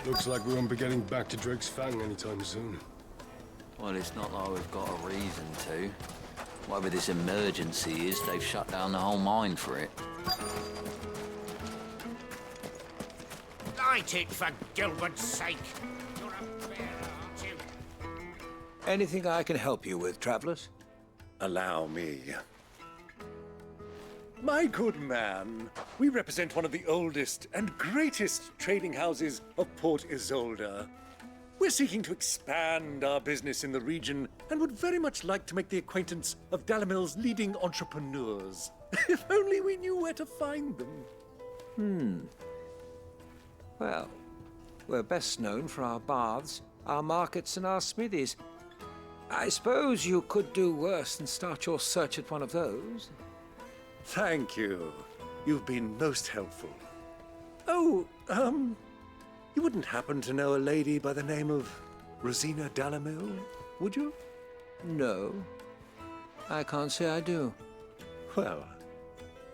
Looks like we won't be getting back to Drake's Fang anytime soon. Well, it's not like we've got a reason to. Whatever this emergency is, they've shut down the whole mine for it. Light it, for Gilbert's sake! You're a bear, aren't you? Anything I can help you with, travelers? Allow me. My good man, we represent one of the oldest and greatest trading houses of Port Isolde. We're seeking to expand our business in the region and would very much like to make the acquaintance of Dalamil's leading entrepreneurs. If only we knew where to find them. Well, we're best known for our baths, our markets, and our smithies. I suppose you could do worse than start your search at one of those. Thank you. You've been most helpful. Oh, you wouldn't happen to know a lady by the name of Rosina Dalamil, would you? No, I can't say I do. Well,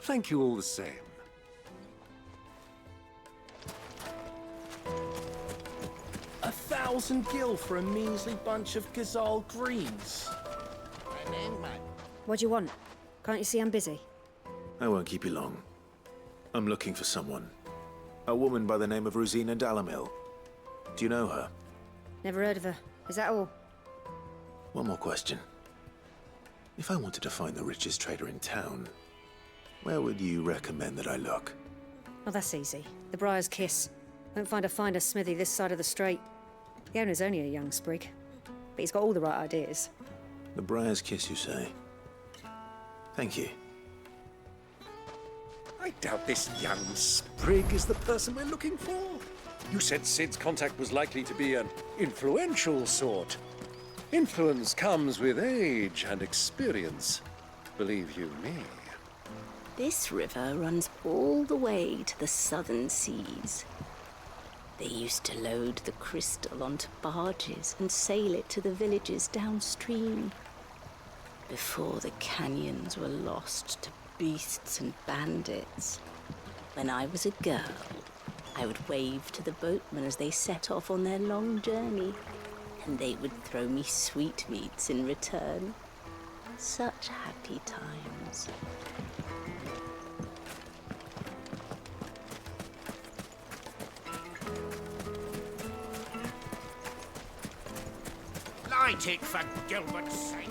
thank you all the same. $1,000 for a measly bunch of Gazal greens. What do you want? Can't you see I'm busy? I won't keep you long. I'm looking for someone. A woman by the name of Rosina Dalamil. Do you know her? Never heard of her. Is that all? One more question. If I wanted to find the richest trader in town, where would you recommend that I look? Oh, that's easy. The Briar's Kiss. Won't find a finer smithy this side of the strait. The owner's only a young sprig, but he's got all the right ideas. The Briar's Kiss, you say? Thank you. I doubt this young sprig is the person we're looking for. You said Sid's contact was likely to be an influential sort. Influence comes with age and experience, believe you me. This river runs all the way to the southern seas. They used to load the crystal onto barges and sail it to the villages downstream, before the canyons were lost to beasts and bandits. When I was a girl, I would wave to the boatmen as they set off on their long journey, and they would throw me sweetmeats in return. Such happy times. Light it, for Gilbert's sake!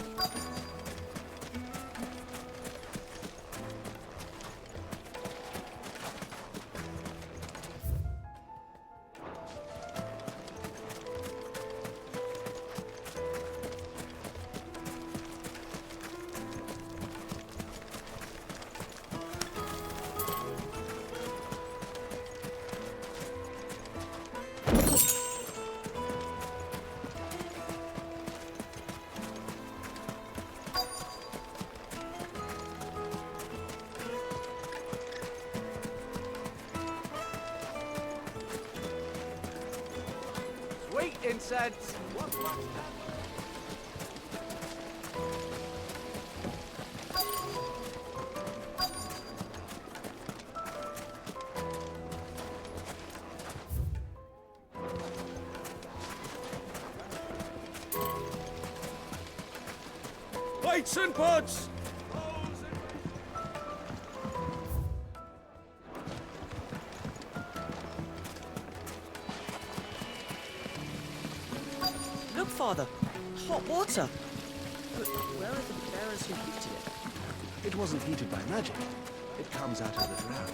Sweet incense! Lights and pods! Look, Father! Hot water! But where are the bearers who heated it? It wasn't heated by magic. It comes out of the ground.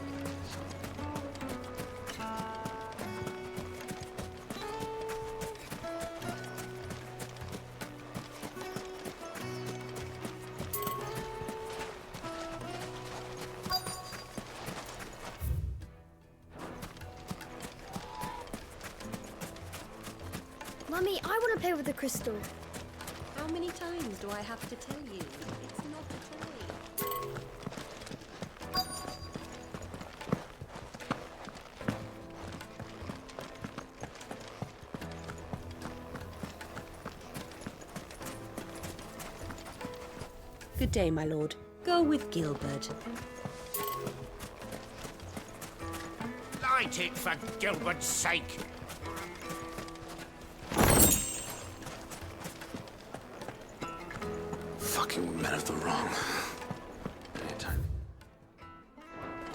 Mummy, I want to play with the crystal. How many times do I have to tell you? It's not a toy. Good day, my lord. Go with Gilbert. Light it, for Gilbert's sake! You're fucking men of the wrong.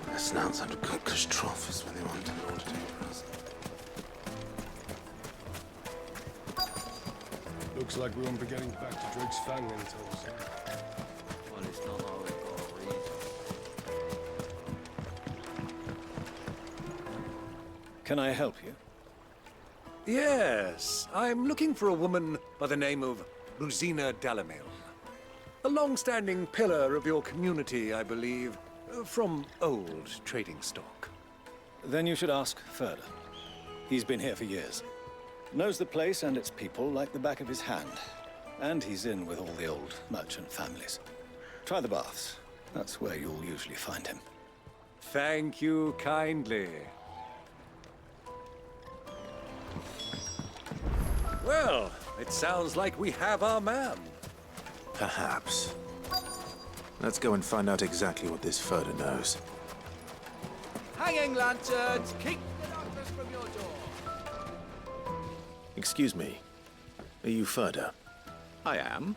Das Snouts under good catastrophes when they want an order to be present. Looks like we won't be getting back to Drake's Fang anytime soon. Well, it's not like we've got a reason. Can I help you? Yes, I'm looking for a woman by the name of Rosina Dalamil. A long-standing pillar of your community, I believe, from old trading stock. Then you should ask Ferda. He's been here for years. Knows the place and its people like the back of his hand. And he's in with all the old merchant families. Try the baths. That's where you'll usually find him. Thank you kindly. Well, it sounds like we have our man. Perhaps. Let's go and find out exactly what this Ferda knows. Hanging lanterns! Keep the darkness from your door! Excuse me. Are you Ferda? I am.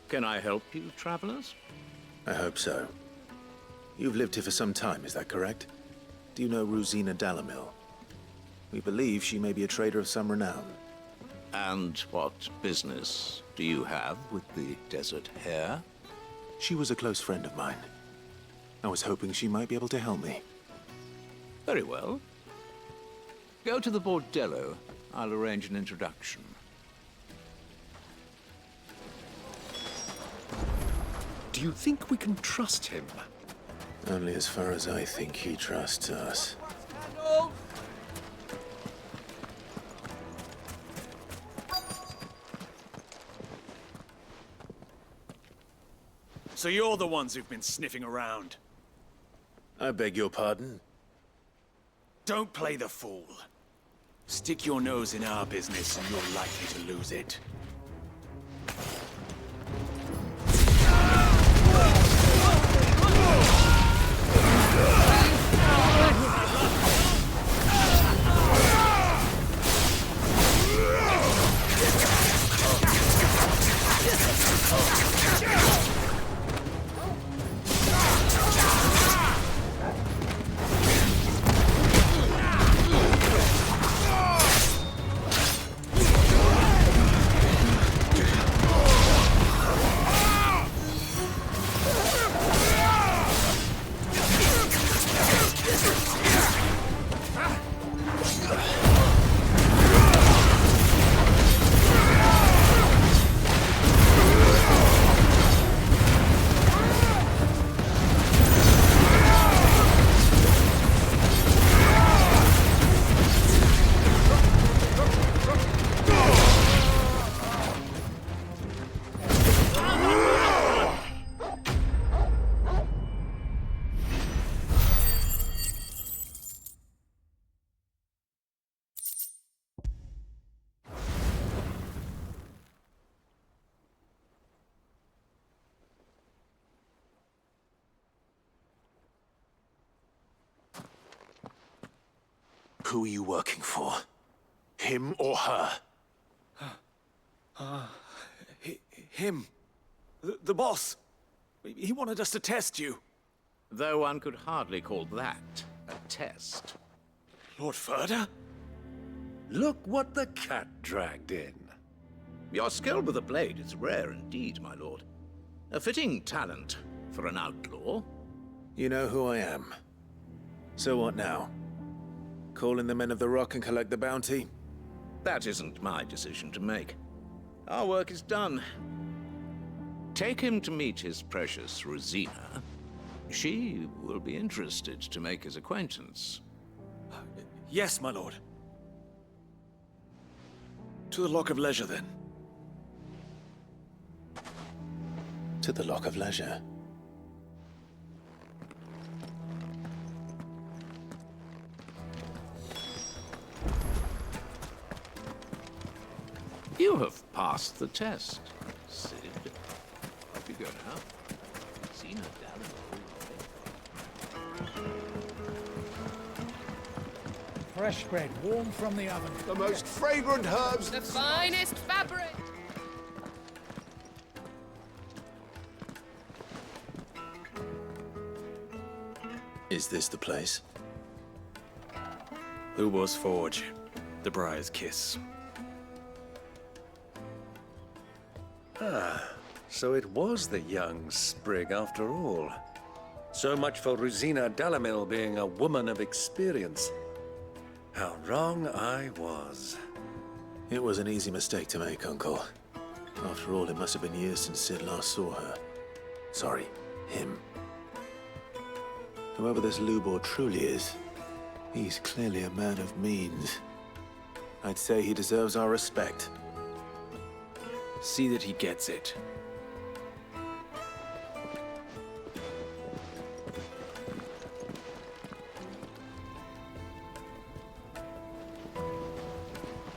Can I help you, travelers? I hope so. You've lived here for some time, is that correct? Do you know Rosina Dalamil? We believe she may be a trader of some renown. And what business do you have with the desert hare? She was a close friend of mine. I was hoping she might be able to help me. Very well. Go to the bordello. I'll arrange an introduction. Do you think we can trust him? Only as far as I think he trusts us. So you're the ones who've been sniffing around. I beg your pardon? Don't play the fool. Stick your nose in our business and you're likely to lose it. Who are you working for? Him or her? Him. The boss. He wanted us to test you. Though one could hardly call that a test. Lord Ferda? Look what the cat dragged in. Your skill with a blade is rare indeed, my lord. A fitting talent for an outlaw. You know who I am. So what now? Call in the Men of the Rock and collect the bounty? That isn't my decision to make. Our work is done. Take him to meet his precious Rosina. She will be interested to make his acquaintance. Yes, my lord. To the Lock of Leisure, then. To the Lock of Leisure. You have passed the test, Sid. Off you go now. Rosina Dalamil. Fresh bread, warm from the oven. The most fragrant herbs. The finest fabric. Is this the place? Lubor's Forge. The Briar's Kiss. Ah, so it was the young sprig after all. So much for Rosina Dalamil being a woman of experience. How wrong I was. It was an easy mistake to make, Uncle. After all, it must have been years since Sid last saw her. Sorry, him. Whoever this Lubor truly is, he's clearly a man of means. I'd say he deserves our respect. See that he gets it.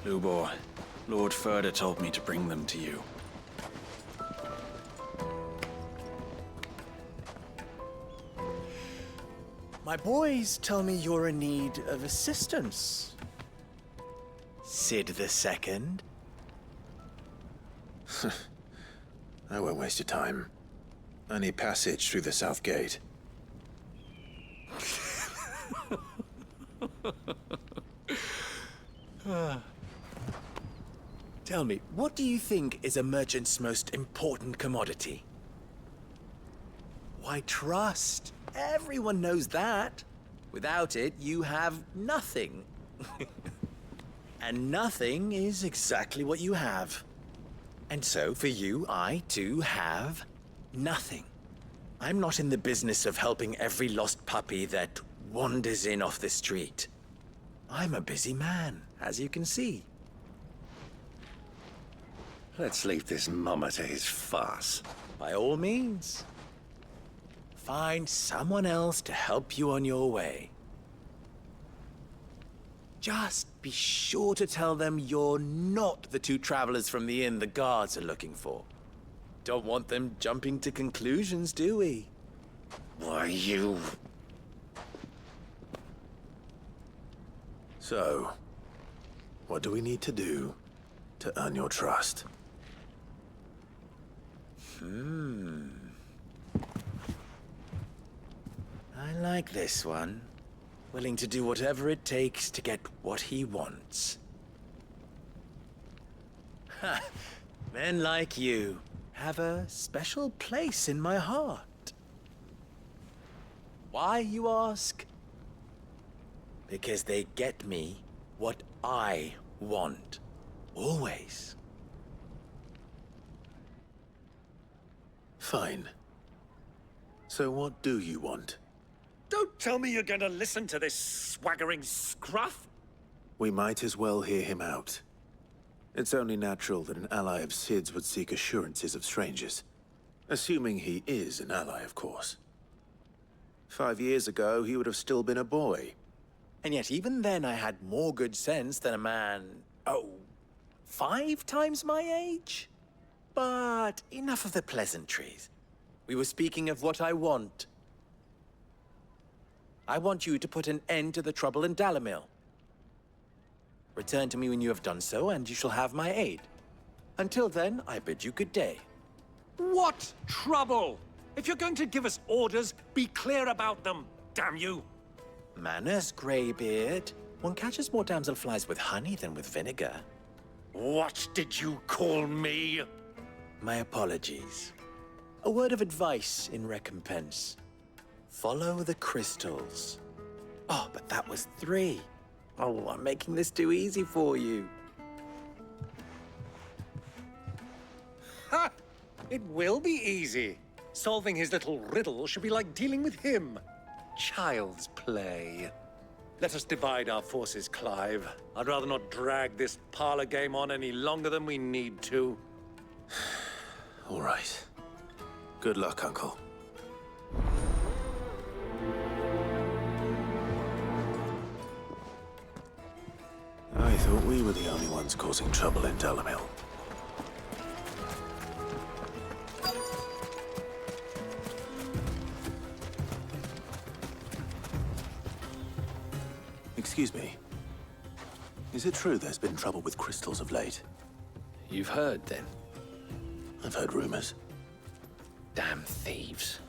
Lubor, Lord Furder told me to bring them to you. My boys tell me you're in need of assistance. Sid the Second? I won't waste your time. I need passage through the south gate. Tell me, what do you think is a merchant's most important commodity? Why, trust. Everyone knows that. Without it, you have nothing. And nothing is exactly what you have. And so, for you, I, too, have nothing. I'm not in the business of helping every lost puppy that wanders in off the street. I'm a busy man, as you can see. Let's leave this mummer to his farce. By all means. Find someone else to help you on your way. Just be sure to tell them you're not the two travelers from the inn the guards are looking for. Don't want them jumping to conclusions, do we? Why, you... So, what do we need to do to earn your trust? I like this one. Willing to do whatever it takes to get what he wants. Ha! Men like you have a special place in my heart. Why, you ask? Because they get me what I want. Always. Fine. So what do you want? Don't tell me you're going to listen to this swaggering scruff! We might as well hear him out. It's only natural that an ally of Sid's would seek assurances of strangers. Assuming he is an ally, of course. 5 years ago, he would have still been a boy. And yet even then I had more good sense than a man, 5 times my age? But enough of the pleasantries. We were speaking of what I want. I want you to put an end to the trouble in Dalamil. Return to me when you have done so, and you shall have my aid. Until then, I bid you good day. What trouble? If you're going to give us orders, be clear about them, damn you! Manners, Greybeard. One catches more damselflies with honey than with vinegar. What did you call me? My apologies. A word of advice in recompense. Follow the crystals. Oh, but that was 3. Oh, I'm making this too easy for you. Ha! It will be easy. Solving his little riddle should be like dealing with him. Child's play. Let us divide our forces, Clive. I'd rather not drag this parlor game on any longer than we need to. All right. Good luck, Uncle. I thought we were the only ones causing trouble in Dalamil. Excuse me. Is it true there's been trouble with crystals of late? You've heard, then? I've heard rumors. Damn thieves.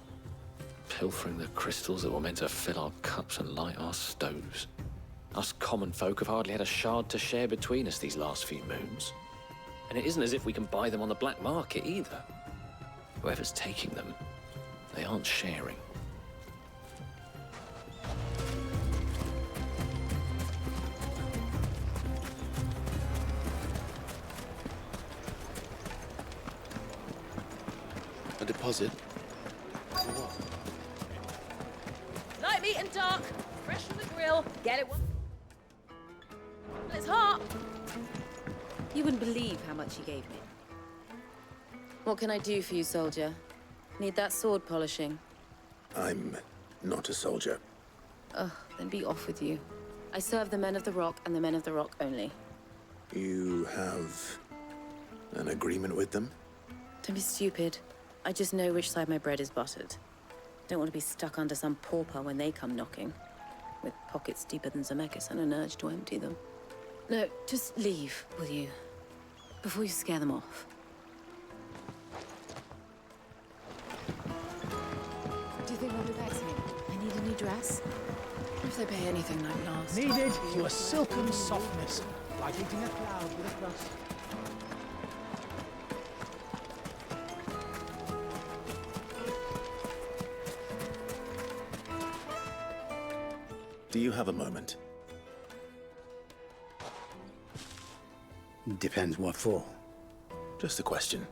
pilfering the crystals that were meant to fill our cups and light our stoves. Us common folk have hardly had a shard to share between us these last few moons. And it isn't as if we can buy them on the black market either. Whoever's taking them, they aren't sharing. A deposit? Light meat and dark, fresh from the grill. Get it one. It's hot. You wouldn't believe how much he gave me. What can I do for you, soldier? Need that sword polishing? I'm not a soldier. Ugh, then be off with you. I serve the men of the Rock and the men of the Rock only. You have an agreement with them? Don't be stupid. I just know which side my bread is buttered. Don't want to be stuck under some pauper when they come knocking. With pockets deeper than Zemeckis and an urge to empty them. No, just leave, will you? Before you scare them off. Do you think they'll be back soon? I need a new dress. If they pay anything like last. Needed to a silken softness, like eating a cloud with a crust. Do you have a moment? Depends what for. Just a question.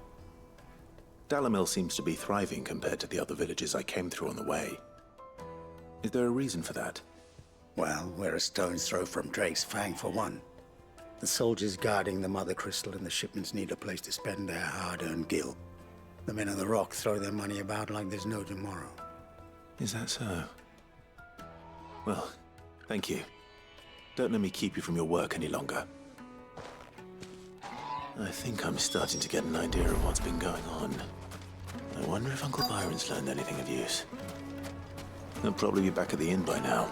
Dalamil seems to be thriving compared to the other villages I came through on the way. Is there a reason for that? Well, we're a stone's throw from Drake's Fang, for one. The soldiers guarding the Mother Crystal and the shipments need a place to spend their hard-earned gil. The men of the Rock throw their money about like there's no tomorrow. Is that so? Well, thank you. Don't let me keep you from your work any longer. I think I'm starting to get an idea of what's been going on. I wonder if Uncle Byron's learned anything of use. He'll probably be back at the inn by now.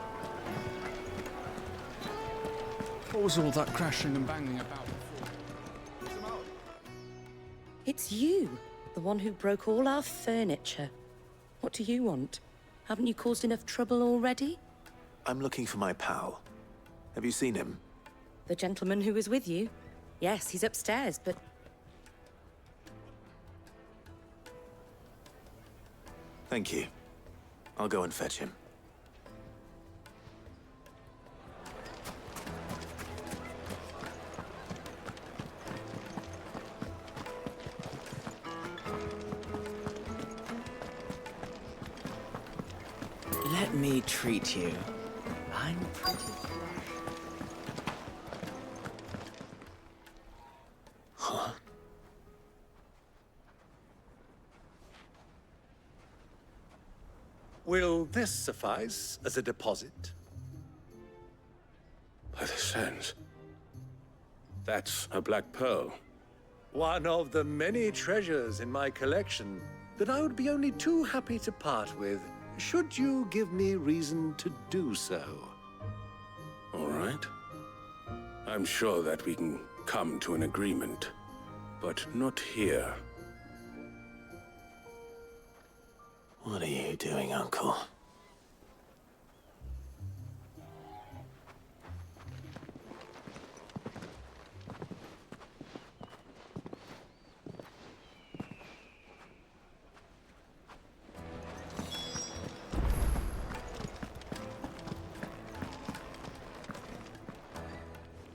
What was all that crashing and banging about before? It's you, the one who broke all our furniture. What do you want? Haven't you caused enough trouble already? I'm looking for my pal. Have you seen him? The gentleman who was with you? Yes, he's upstairs, but... Thank you. I'll go and fetch him. Let me treat you. I'm pretty flush. Huh? Will this suffice as a deposit? By the sands. That's a black pearl. One of the many treasures in my collection that I would be only too happy to part with, should you give me reason to do so. All right. I'm sure that we can come to an agreement, but not here. What are you doing, Uncle?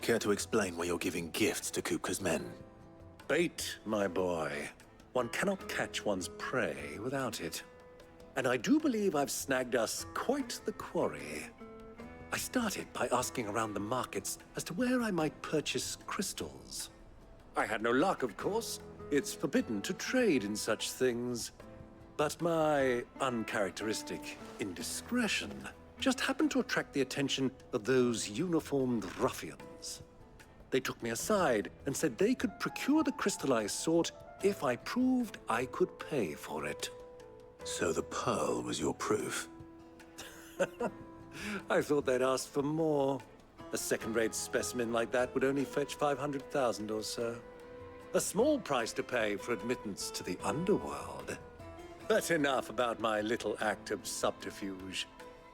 Care to explain why you're giving gifts to Kupka's men? Bait, my boy. One cannot catch one's prey without it. And I do believe I've snagged us quite the quarry. I started by asking around the markets as to where I might purchase crystals. I had no luck, of course. It's forbidden to trade in such things. But my uncharacteristic indiscretion just happened to attract the attention of those uniformed ruffians. They took me aside and said they could procure the crystal I sought if I proved I could pay for it. So the pearl was your proof? I thought they'd ask for more. A second-rate specimen like that would only fetch 500,000 or so. A small price to pay for admittance to the underworld. But enough about my little act of subterfuge.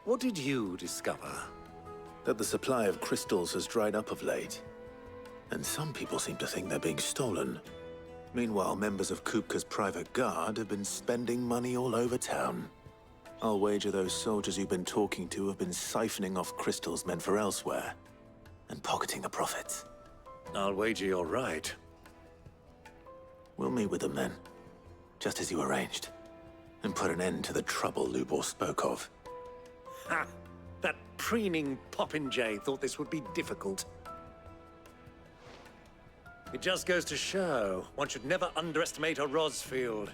What did you discover? That the supply of crystals has dried up of late. And some people seem to think they're being stolen. Meanwhile, members of Kupka's private guard have been spending money all over town. I'll wager those soldiers you've been talking to have been siphoning off crystals meant for elsewhere, and pocketing the profits. I'll wager you're right. We'll meet with them then, just as you arranged, and put an end to the trouble Lubor spoke of. Ha! That preening popinjay thought this would be difficult. It just goes to show, one should never underestimate a Rosfield.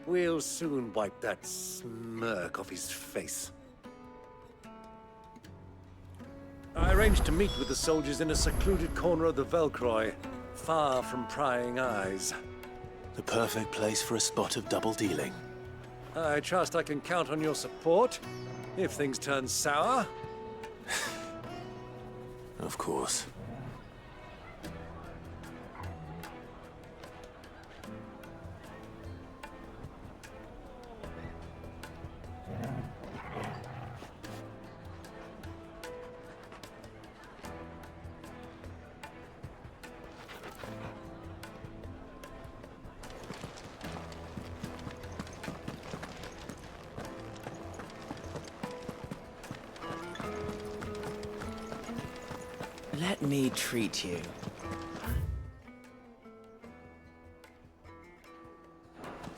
We'll soon wipe that smirk off his face. I arranged to meet with the soldiers in a secluded corner of the Velcroy, far from prying eyes. The perfect place for a spot of double dealing. I trust I can count on your support, if things turn sour. Of course. Let me treat you.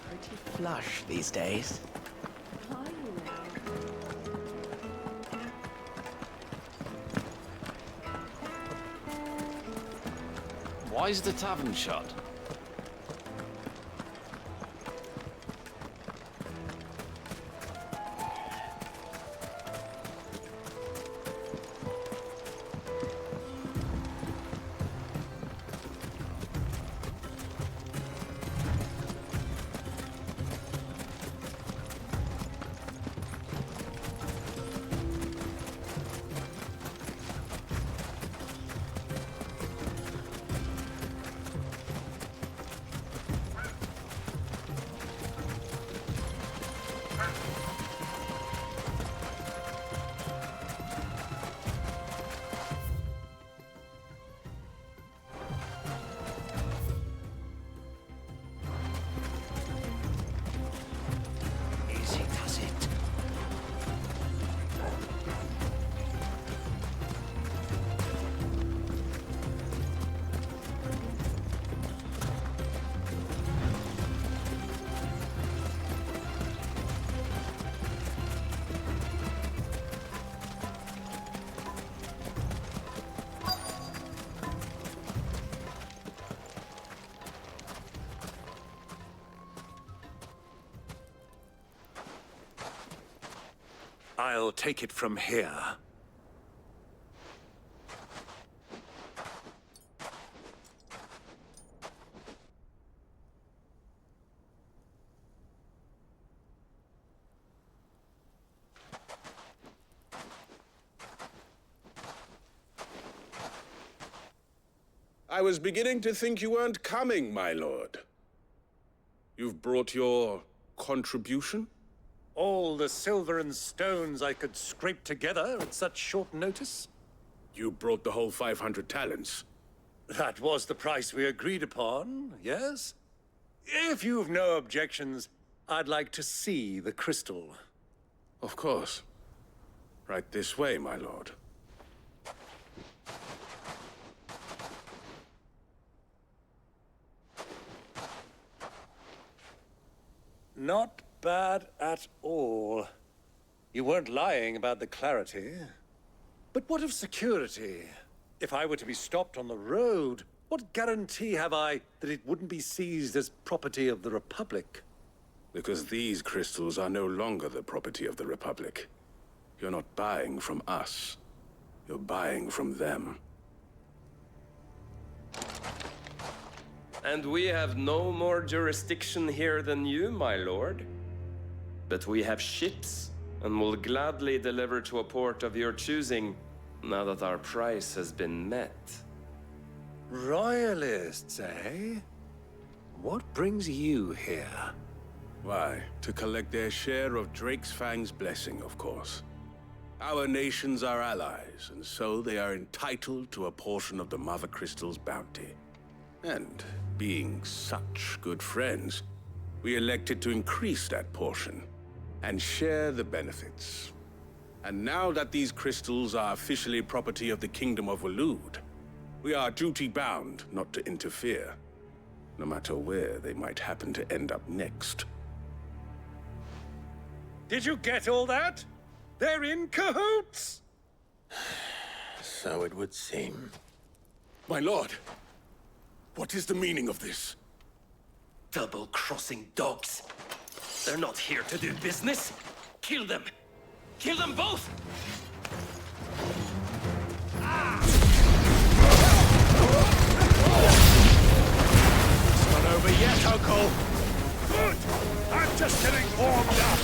Pretty flush these days. Why is the tavern shut? I'll take it from here. I was beginning to think you weren't coming, my lord. You've brought your contribution? All the silver and stones I could scrape together at such short notice? You brought the whole 500 talents. That was the price we agreed upon, yes? If you've no objections, I'd like to see the crystal. Of course. Right this way, my lord. Not bad at all. You weren't lying about the clarity. But what of security? If I were to be stopped on the road, what guarantee have I that it wouldn't be seized as property of the Republic? Because these crystals are no longer the property of the Republic. You're not buying from us. You're buying from them. And we have no more jurisdiction here than you, my lord. But we have ships, and will gladly deliver to a port of your choosing, now that our price has been met. Royalists, eh? What brings you here? Why, to collect their share of Drake's Fang's blessing, of course. Our nations are allies, and so they are entitled to a portion of the Mother Crystal's bounty. And being such good friends, we elected to increase that portion and share the benefits. And now that these crystals are officially property of the Kingdom of Waloed, we are duty-bound not to interfere, no matter where they might happen to end up next. Did you get all that? They're in cahoots! So it would seem. My lord, what is the meaning of this? Double-crossing dogs. They're not here to do business. Kill them! Kill them both! It's not over yet, Uncle! Good! I'm just getting warmed up!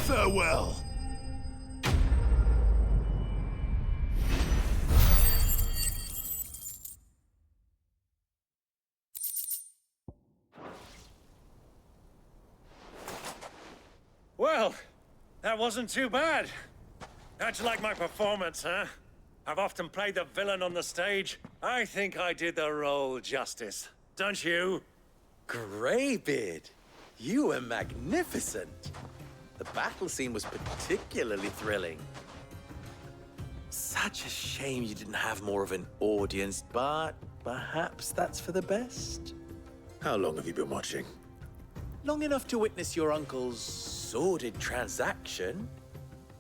Farewell. Well, that wasn't too bad. How'd you like my performance, huh? I've often played the villain on the stage. I think I did the role justice. Don't you? Greybeard, you were magnificent. The battle scene was particularly thrilling. Such a shame you didn't have more of an audience, but perhaps that's for the best. How long have you been watching? Long enough to witness your uncle's sordid transaction.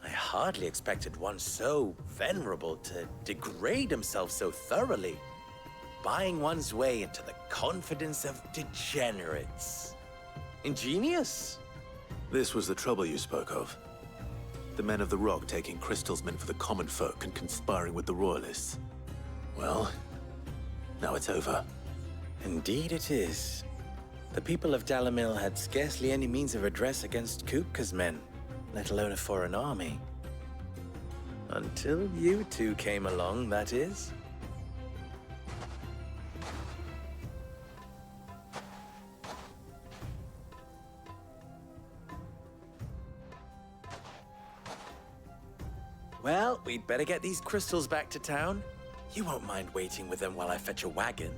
I hardly expected one so venerable to degrade himself so thoroughly, buying one's way into the confidence of degenerates. Ingenious. This was the trouble you spoke of. The men of the Rock taking crystals meant for the common folk and conspiring with the Royalists. Well, now it's over. Indeed it is. The people of Dalamil had scarcely any means of redress against Kupka's men, let alone a foreign army. Until you two came along, that is. Well, we'd better get these crystals back to town. You won't mind waiting with them while I fetch a wagon.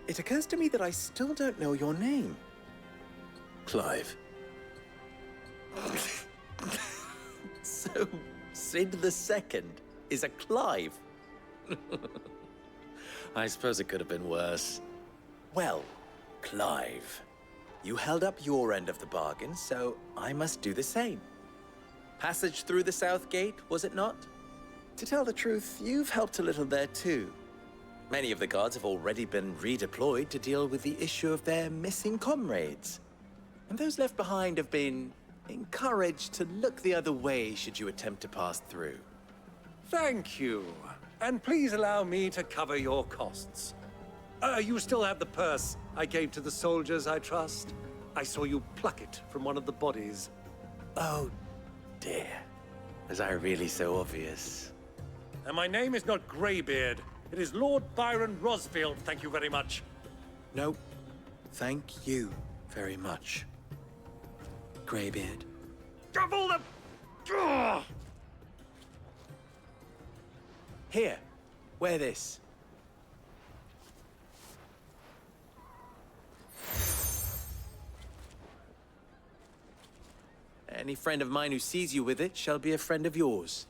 It occurs to me that I still don't know your name. Clive. So, Sid the Second is a Clive? I suppose it could have been worse. Well, Clive, you held up your end of the bargain, so I must do the same. Passage through the South Gate, was it not? To tell the truth, you've helped a little there too. Many of the guards have already been redeployed to deal with the issue of their missing comrades. And those left behind have been encouraged to look the other way should you attempt to pass through. Thank you. And please allow me to cover your costs. You still have the purse I gave to the soldiers, I trust? I saw you pluck it from one of the bodies. Oh, dear. Was I really so obvious? And my name is not Greybeard. It is Lord Byron Rosfield, thank you very much. No, thank you very much, Greybeard. Double the... Ugh! Here, wear this. Any friend of mine who sees you with it shall be a friend of yours.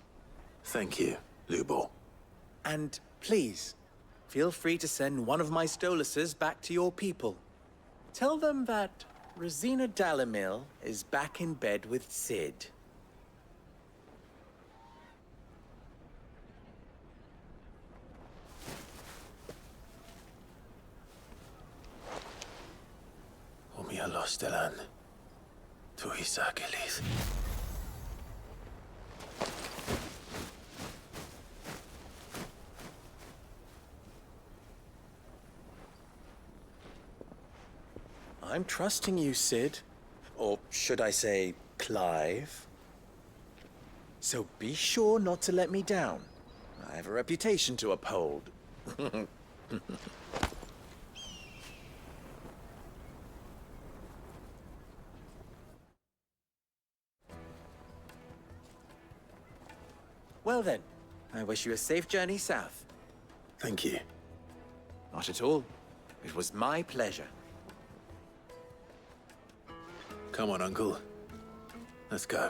Thank you, Lubor. And please, feel free to send one of my Stoluses back to your people. Tell them that Rosina Dalamil is back in bed with Sid. Omia Lostelan. Tu Isakelis. I'm trusting you, Sid. Or should I say, Clive? So be sure not to let me down. I have a reputation to uphold. Well then, I wish you a safe journey south. Thank you. Not at all. It was my pleasure. Come on, Uncle. Let's go.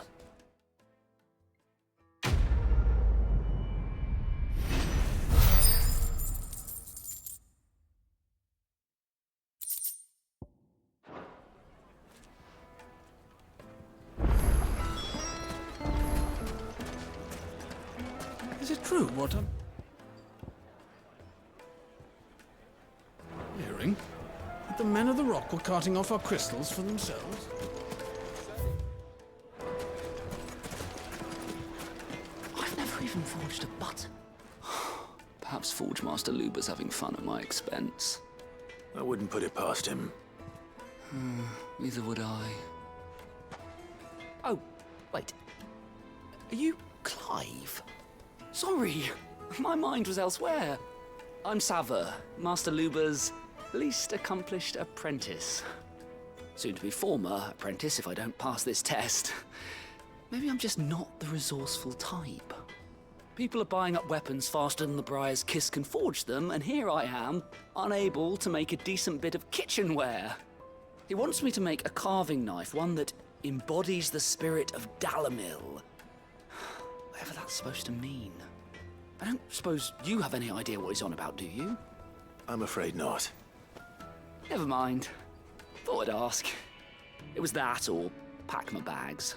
Is it true what I'm hearing? That the men of the rock were carting off our crystals for themselves? I've never even forged a button. Perhaps Forge Master Luber's having fun at my expense. I wouldn't put it past him. Neither would I. Oh, wait. Are you Clive? Sorry, my mind was elsewhere. I'm Sava, Master Luber's least accomplished apprentice. Soon to be former apprentice if I don't pass this test. Maybe I'm just not the resourceful type. People are buying up weapons faster than the Briar's Kiss can forge them, and here I am, unable to make a decent bit of kitchenware. He wants me to make a carving knife, one that embodies the spirit of Dalamil. Whatever that's supposed to mean. I don't suppose you have any idea what he's on about, do you? I'm afraid not. Never mind. Thought I'd ask. It was that or pack my bags.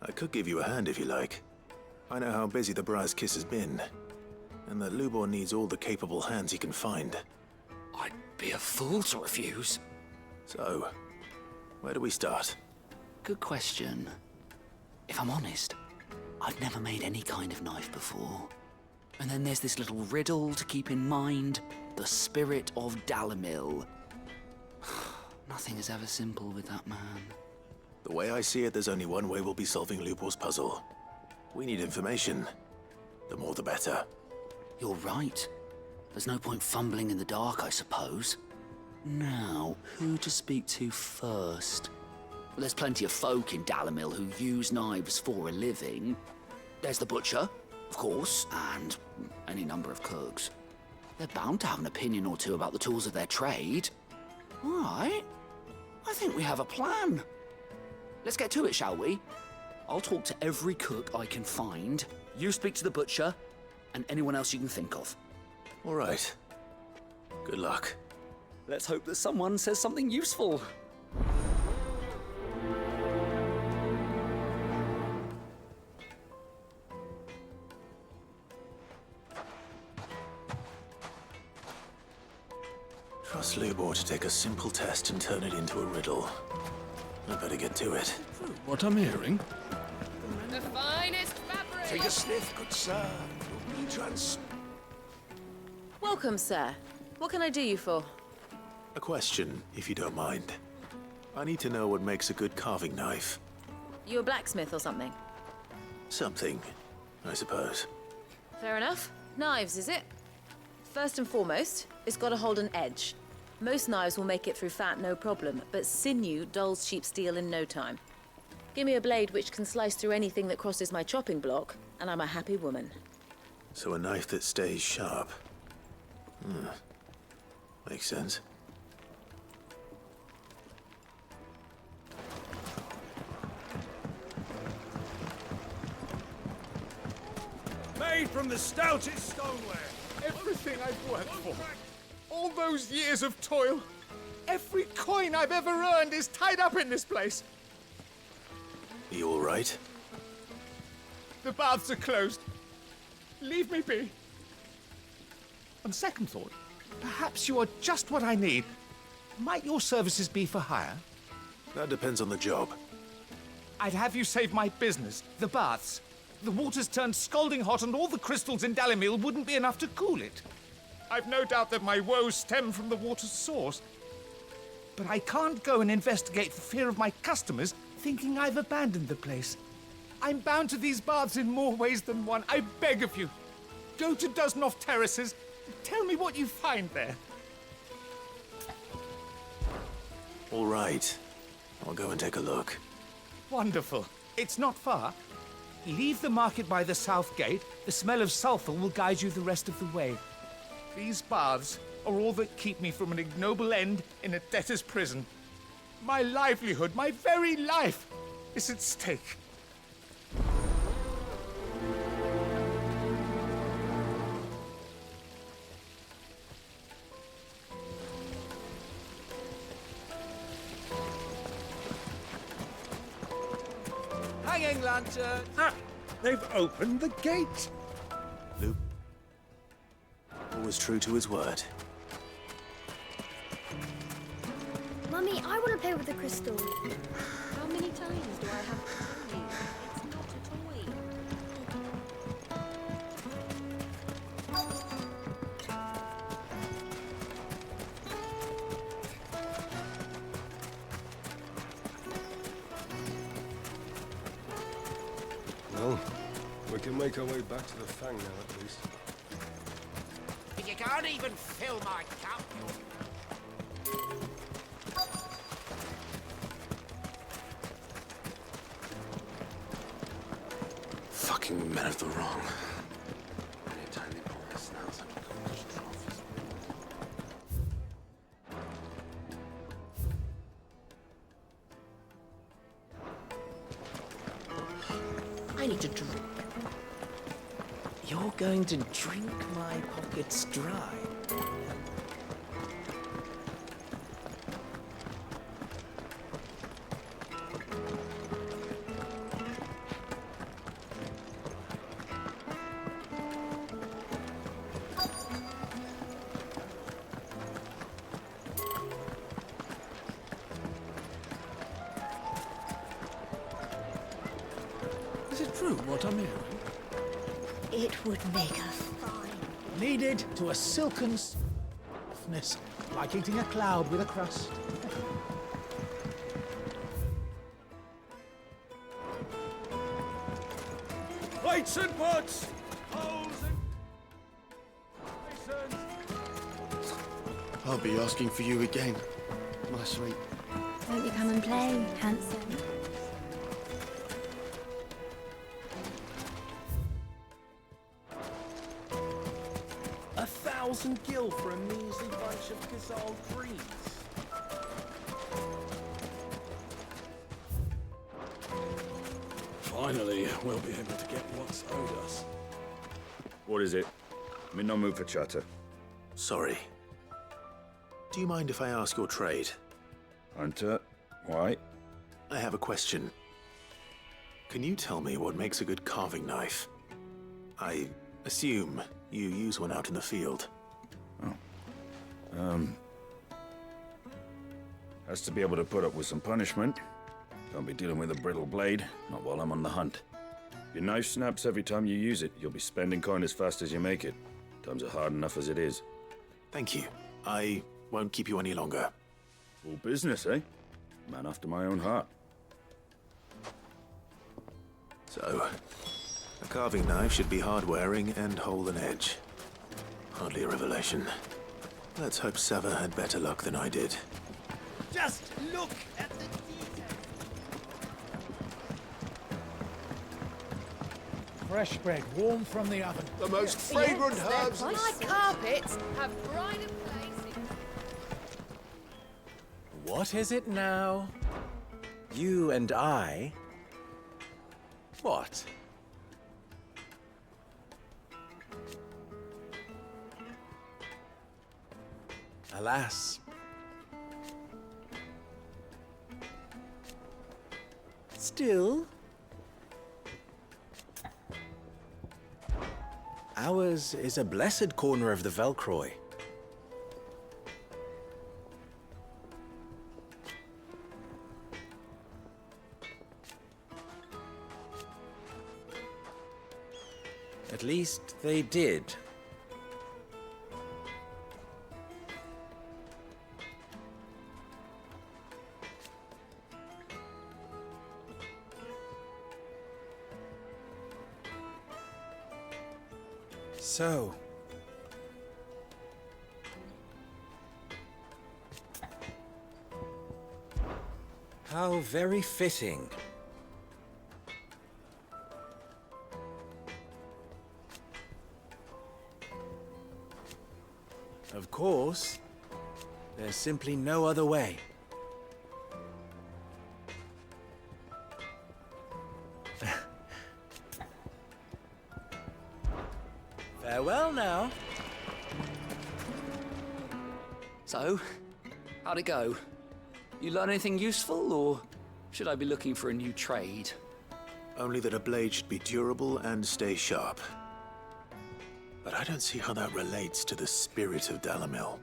I could give you a hand if you like. I know how busy the Briar's Kiss has been, and that Lubor needs all the capable hands he can find. I'd be a fool to refuse. So, where do we start? Good question. If I'm honest, I've never made any kind of knife before. And then there's this little riddle to keep in mind. The spirit of Dalamil. Nothing is ever simple with that man. The way I see it, there's only one way we'll be solving Lubor's puzzle. We need information. The more the better. You're right. There's no point fumbling in the dark, I suppose. Now, who to speak to first? Well, there's plenty of folk in Dalamil who use knives for a living. There's the butcher, of course, and any number of cooks. They're bound to have an opinion or two about the tools of their trade. All right. I think we have a plan. Let's get to it, shall we? I'll talk to every cook I can find. You speak to the butcher, and anyone else you can think of. All right. Good luck. Let's hope that someone says something useful. Trust Lubor to take a simple test and turn it into a riddle. I better get to it. What I'm hearing? The finest fabric! Take a sniff, good sir. You'll be Welcome, sir. What can I do you for? A question, if you don't mind. I need to know what makes a good carving knife. You a blacksmith or something? Something, I suppose. Fair enough. Knives, is it? First and foremost, it's got to hold an edge. Most knives will make it through fat, no problem, but sinew dulls cheap steel in no time. Give me a blade which can slice through anything that crosses my chopping block, and I'm a happy woman. So a knife that stays sharp. Makes sense. Made from the stoutest stoneware. Everything I've worked for. All those years of toil. Every coin I've ever earned is tied up in this place. Are you all right? The baths are closed. Leave me be. On second thought, perhaps you are just what I need. Might your services be for hire? That depends on the job. I'd have you save my business, the baths. The water's turned scalding hot and all the crystals in Dalamil wouldn't be enough to cool it. I've no doubt that my woes stem from the water's source. But I can't go and investigate for fear of my customers thinking I've abandoned the place. I'm bound to these baths in more ways than one. I beg of you. Go to Dusnoff Terraces. Tell me what you find there. All right. I'll go and take a look. Wonderful. It's not far. Leave the market by the south gate. The smell of sulfur will guide you the rest of the way. These baths are all that keep me from an ignoble end in a debtor's prison. My livelihood, my very life, is at stake. Hanging lantern! Ah, they've opened the gate! Luke was true to his word. Mummy, I want to play with the crystal. How many times do I have to tell you? It's not a toy. Well, we can make our way back to the Fang now, at least. You can't even fill my cup. Fucking men of the wrong. I need to drink. You're going to drink my pockets dry. Is it true what I'm hearing? It would make a fine. Kneaded to a silken softness, like eating a cloud with a crust. Plates and pots! Bowls and basins! I'll be asking for you again, my sweet. Won't you come and play, handsome? A 1,000 gil for a measly bunch of Gazal trees. Finally, we'll be able to get what's owed us. What is it? I'm in no mood for chatter. Sorry. Do you mind if I ask your trade? Hunter, why? I have a question. Can you tell me what makes a good carving knife? I assume you use one out in the field. Has to be able to put up with some punishment. Can't be dealing with a brittle blade, not while I'm on the hunt. If your knife snaps every time you use it, you'll be spending coin as fast as you make it. Times are hard enough as it is. Thank you. I won't keep you any longer. Full business, eh? Man after my own heart. So, a carving knife should be hard-wearing and hold an edge. Hardly a revelation. Let's hope Sava had better luck than I did. Just look at the detail. Fresh bread, warm from the oven. The most fragrant herbs. My carpets have pride of place. What is it now? You and I? What? Alas. Still, ours is a blessed corner of the Velcroy. At least they did. So, how very fitting. Of course, there's simply no other way. Farewell now. So, how'd it go? You learn anything useful, or should I be looking for a new trade? Only that a blade should be durable and stay sharp. But I don't see how that relates to the spirit of Dalamil.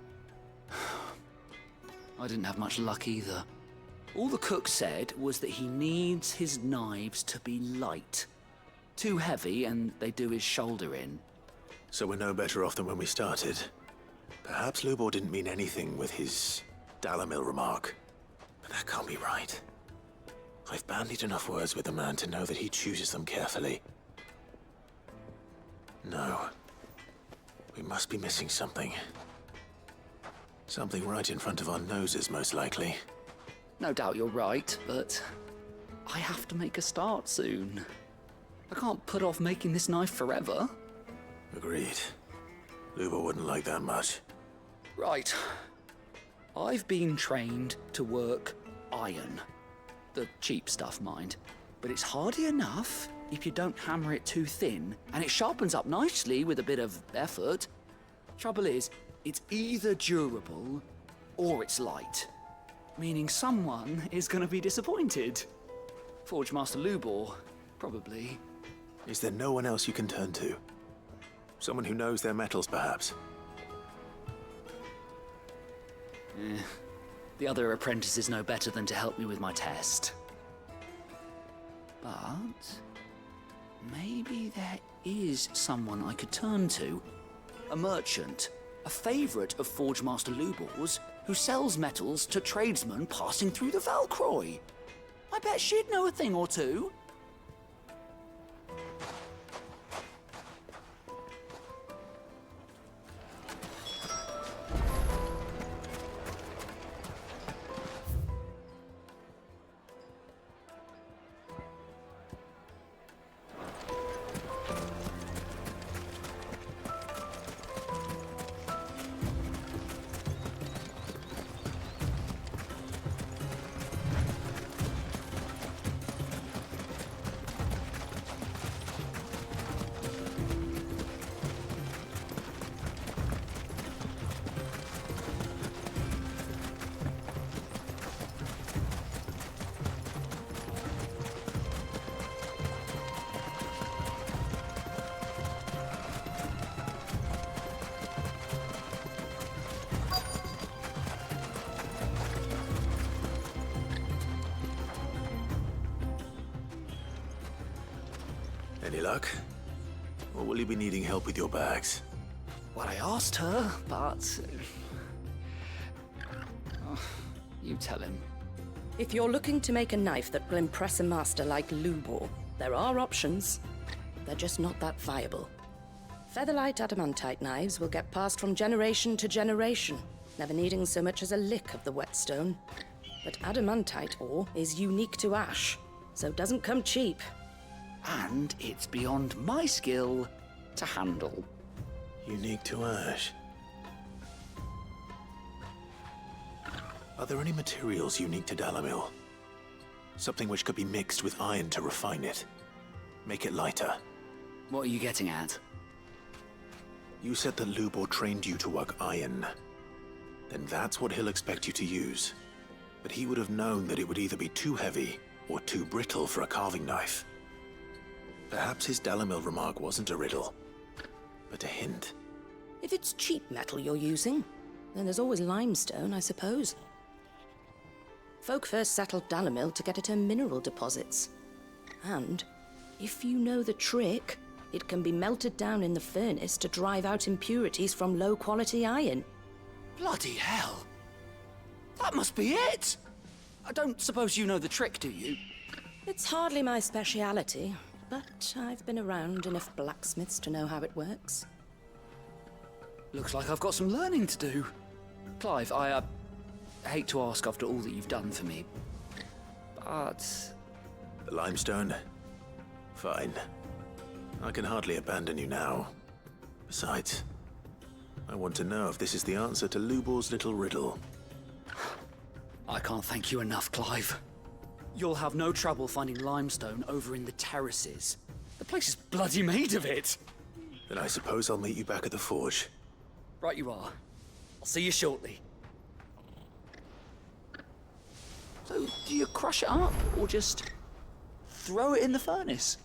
I didn't have much luck either. All the cook said was that he needs his knives to be light. Too heavy and they do his shoulder in. So we're no better off than when we started. Perhaps Lubor didn't mean anything with his Dalamil remark. But that can't be right. I've bandied enough words with the man to know that he chooses them carefully. No. We must be missing something. Something right in front of our noses, most likely. No doubt you're right, but I have to make a start soon. I can't put off making this knife forever. Agreed. Lubor wouldn't like that much. Right. I've been trained to work iron. The cheap stuff, mind. But it's hardy enough if you don't hammer it too thin, and it sharpens up nicely with a bit of effort. Trouble is, it's either durable or it's light. Meaning someone is gonna be disappointed. Forge Master Lubor, probably. Is there no one else you can turn to? Someone who knows their metals, perhaps? The other apprentices know better than to help me with my test. But maybe there is someone I could turn to. A merchant, a favorite of Forge Master Lubor's, who sells metals to tradesmen passing through the Velcroy. I bet she'd know a thing or two. Any luck? Or will you be needing help with your bags? Well, I asked her, but... Oh, you tell him. If you're looking to make a knife that will impress a master like Lubor, there are options. They're just not that viable. Featherlight adamantite knives will get passed from generation to generation, never needing so much as a lick of the whetstone. But adamantite ore is unique to ash, so it doesn't come cheap. And it's beyond my skill to handle. Unique to ash. Are there any materials unique to Dalamil? Something which could be mixed with iron to refine it. Make it lighter. What are you getting at? You said that Lubor trained you to work iron. Then that's what he'll expect you to use. But he would have known that it would either be too heavy or too brittle for a carving knife. Perhaps his Dalamil remark wasn't a riddle, but a hint. If it's cheap metal you're using, then there's always limestone, I suppose. Folk first settled Dalamil to get at her mineral deposits. And, if you know the trick, it can be melted down in the furnace to drive out impurities from low-quality iron. Bloody hell! That must be it! I don't suppose you know the trick, do you? It's hardly my speciality, but I've been around enough blacksmiths to know how it works. Looks like I've got some learning to do. Clive, I hate to ask after all that you've done for me, but... The limestone? Fine. I can hardly abandon you now. Besides, I want to know if this is the answer to Lubor's little riddle. I can't thank you enough, Clive. You'll have no trouble finding limestone over in the terraces. The place is bloody made of it. Then I suppose I'll meet you back at the forge. Right you are. I'll see you shortly. So, do you crush it up, or just throw it in the furnace?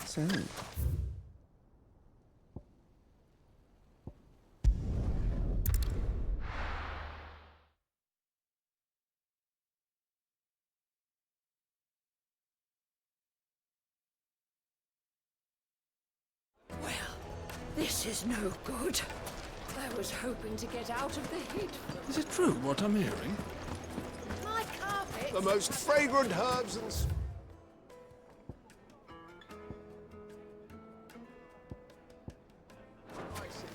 So... Well, this is no good. I was hoping to get out of the heat. Is it true what I'm hearing? My carpet. The most fragrant herbs and...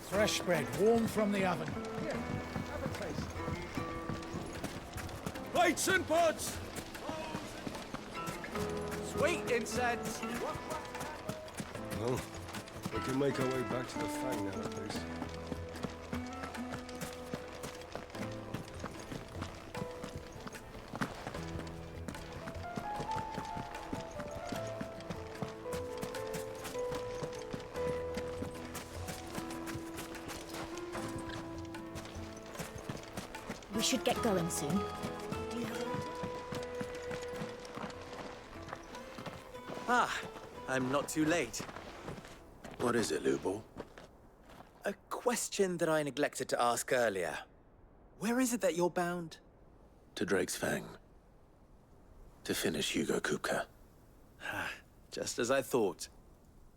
Fresh bread, warm from the oven. Here, have a taste. Plates and pots! Sweet incense! Well, we can make our way back to the Fang now, at least. We should get going soon. Ah, I'm not too late. What is it, Lubor? A question that I neglected to ask earlier. Where is it that you're bound? To Drake's Fang. To finish Hugo Kupka. Just as I thought.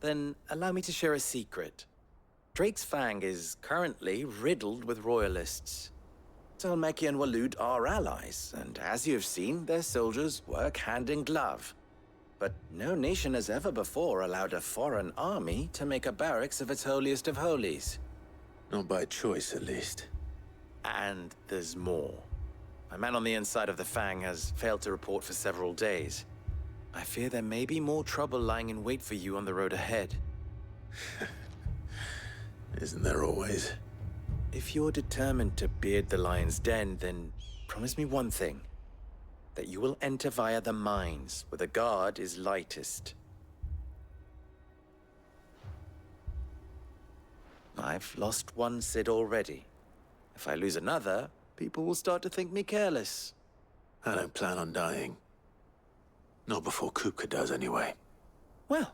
Then allow me to share a secret. Drake's Fang is currently riddled with royalists. Talmeki and Walud are allies, and as you've seen, their soldiers work hand in glove. But no nation has ever before allowed a foreign army to make a barracks of its holiest of holies. Not by choice, at least. And there's more. A man on the inside of the Fang has failed to report for several days. I fear there may be more trouble lying in wait for you on the road ahead. Isn't there always? If you're determined to beard the lion's den, then promise me one thing. That you will enter via the mines, where the guard is lightest. I've lost one Cid already. A If I lose another, people will start to think me careless. I don't plan on dying. Not before Kupka does, anyway. Well,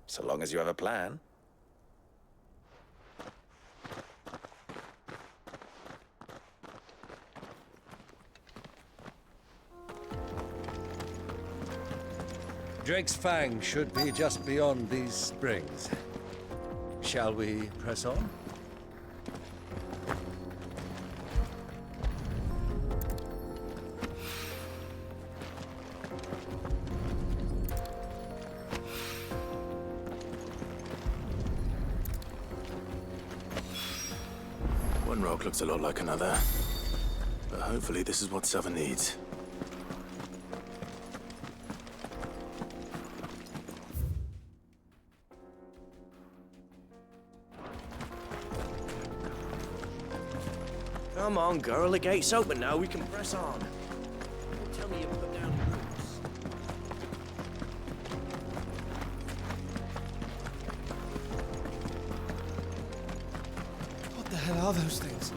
so long as you have a plan. Drake's Fang should be just beyond these springs. Shall we press on? One rock looks a lot like another. But hopefully this is what Sava needs. Come on, girl, the gate's open now, we can press on. Don't tell me you put down roots. What the hell are those things?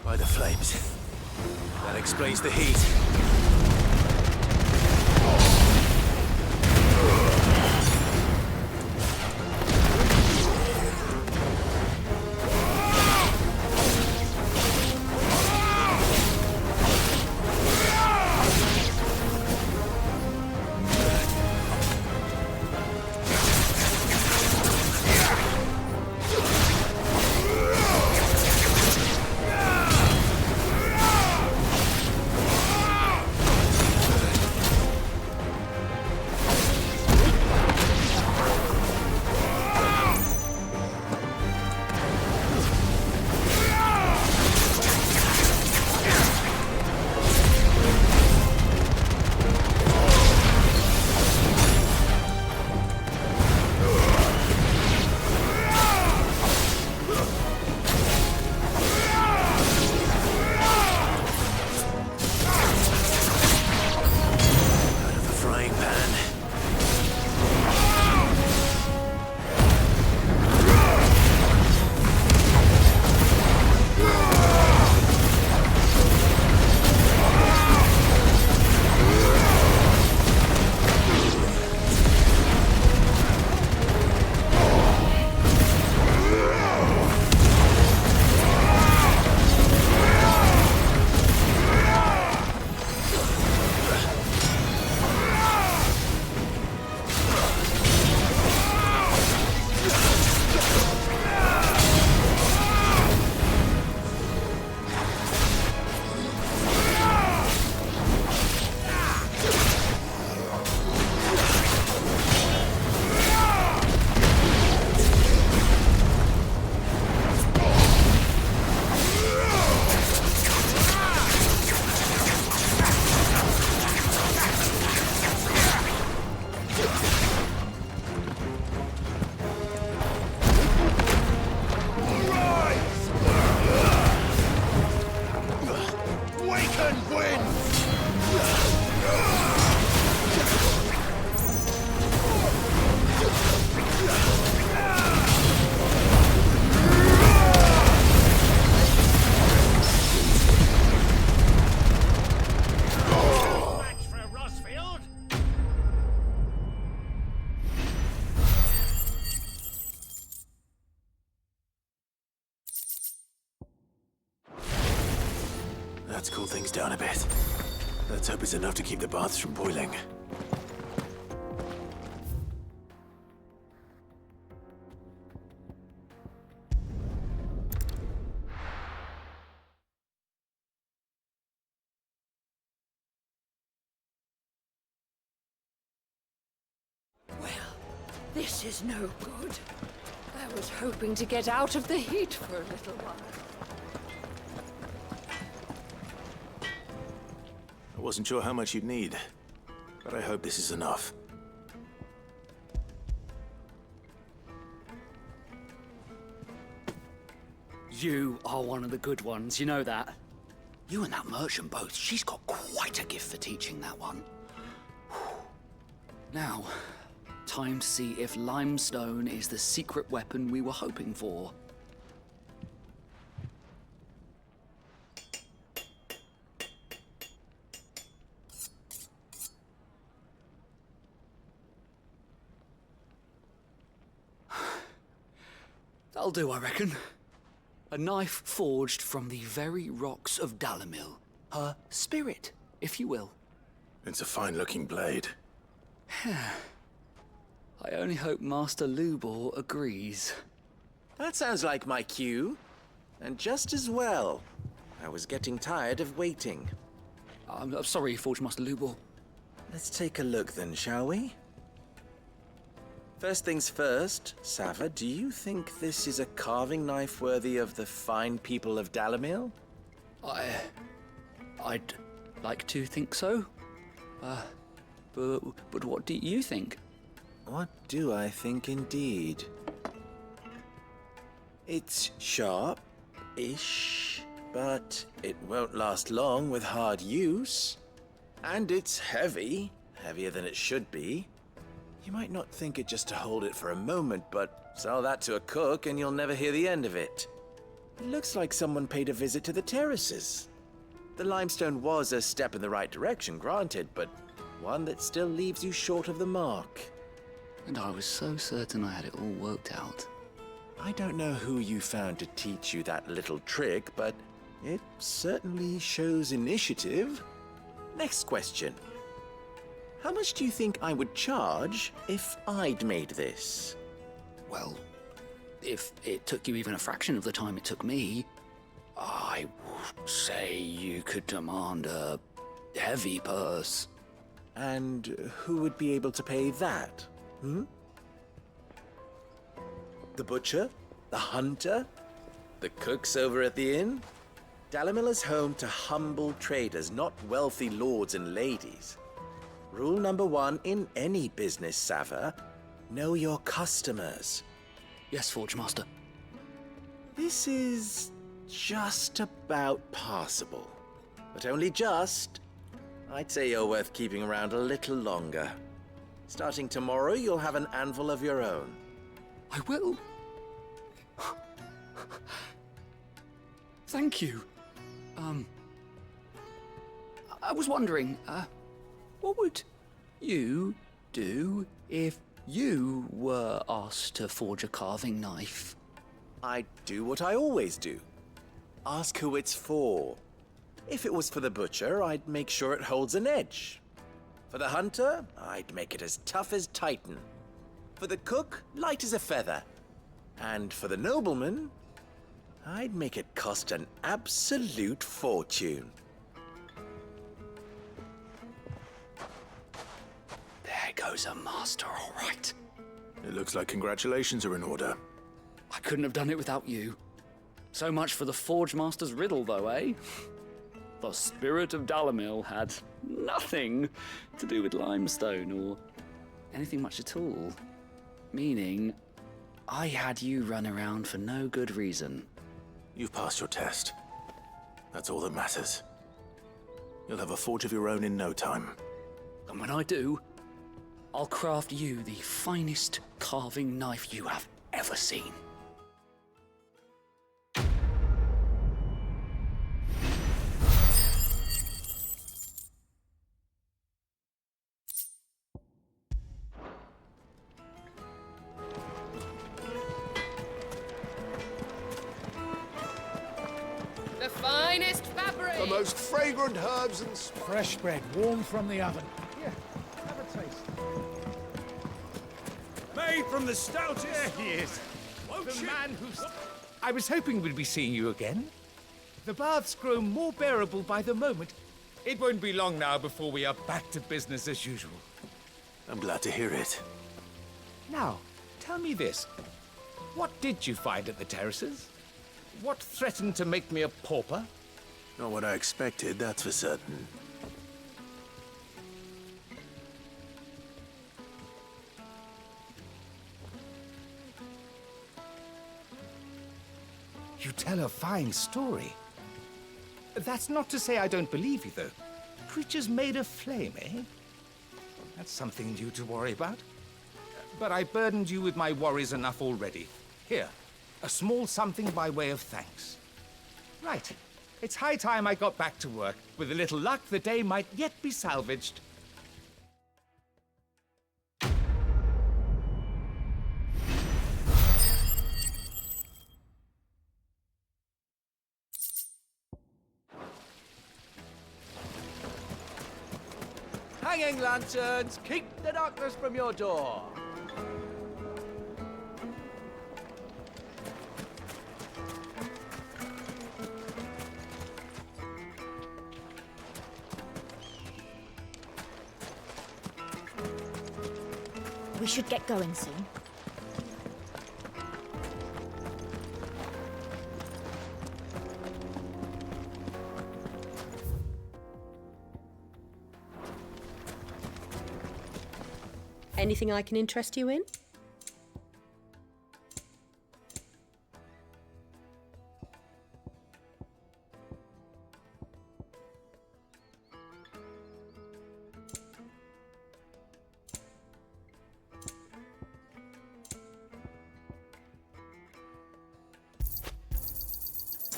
By the flames. That explains the heat. Let's cool things down a bit. Let's hope it's enough to keep the baths from boiling. This is no good. I was hoping to get out of the heat for a little while. I wasn't sure how much you'd need, but I hope this is enough. You are one of the good ones, you know that. You and that merchant both, she's got quite a gift for teaching that one. Now, time to see if limestone is the secret weapon we were hoping for. That'll do, I reckon. A knife forged from the very rocks of Dalimil. Her spirit, if you will. It's a fine-looking blade. I only hope Master Lubor agrees. That sounds like my cue. And just as well. I was getting tired of waiting. I'm sorry, Forge Master Lubor. Let's take a look then, shall we? First things first, Sava, do you think this is a carving knife worthy of the fine people of Dalimil? I'd like to think so. But what do you think? What do I think indeed? It's sharp-ish, but it won't last long with hard use. And it's heavy, heavier than it should be. You might not think it just to hold it for a moment, but sell that to a cook and you'll never hear the end of it. It looks like someone paid a visit to the terraces. The limestone was a step in the right direction, granted, but one that still leaves you short of the mark. And I was so certain I had it all worked out. I don't know who you found to teach you that little trick, but it certainly shows initiative. Next question. How much do you think I would charge if I'd made this? Well, if it took you even a fraction of the time it took me, I would say you could demand a heavy purse. And who would be able to pay that? The butcher? The hunter? The cooks over at the inn? Dalimil is home to humble traders, not wealthy lords and ladies. Rule number 1 in any business, Sava, know your customers. Yes, Forge Master. This is just about passable. But only just. I'd say you're worth keeping around a little longer. Starting tomorrow, you'll have an anvil of your own. I will. Thank you. I was wondering, what would you do if you were asked to forge a carving knife? I'd do what I always do. Ask who it's for. If it was for the butcher, I'd make sure it holds an edge. For the hunter, I'd make it as tough as Titan. For the cook, light as a feather. And for the nobleman, I'd make it cost an absolute fortune. There goes a master, all right. It looks like congratulations are in order. I couldn't have done it without you. So much for the Forge Master's riddle, though, eh? The spirit of Dalimil had nothing to do with limestone or anything much at all. Meaning, I had you run around for no good reason. You've passed your test. That's all that matters. You'll have a forge of your own in no time. And when I do, I'll craft you the finest carving knife you have ever seen. The finest fabric! The most fragrant herbs and fresh bread, warm from the oven. Here, have a taste. Made from the stoutest. There he is. The man who's... I was hoping we'd be seeing you again. The baths grow more bearable by the moment. It won't be long now before we are back to business as usual. I'm glad to hear it. Now, tell me this. What did you find at the terraces? What threatened to make me a pauper? Not what I expected, that's for certain. You tell a fine story. That's not to say I don't believe you, though. Creatures made of flame, eh? That's something new to worry about. But I burdened you with my worries enough already. Here, a small something by way of thanks. Right. It's high time I got back to work. With a little luck, the day might yet be salvaged. Hanging lanterns, keep the darkness from your door. We should get going soon. Anything I can interest you in?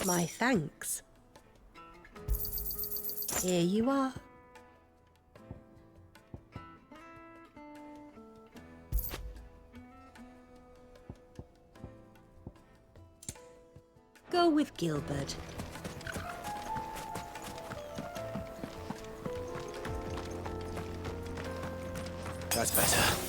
My thanks. Here you are. Go with Gilbert. That's better.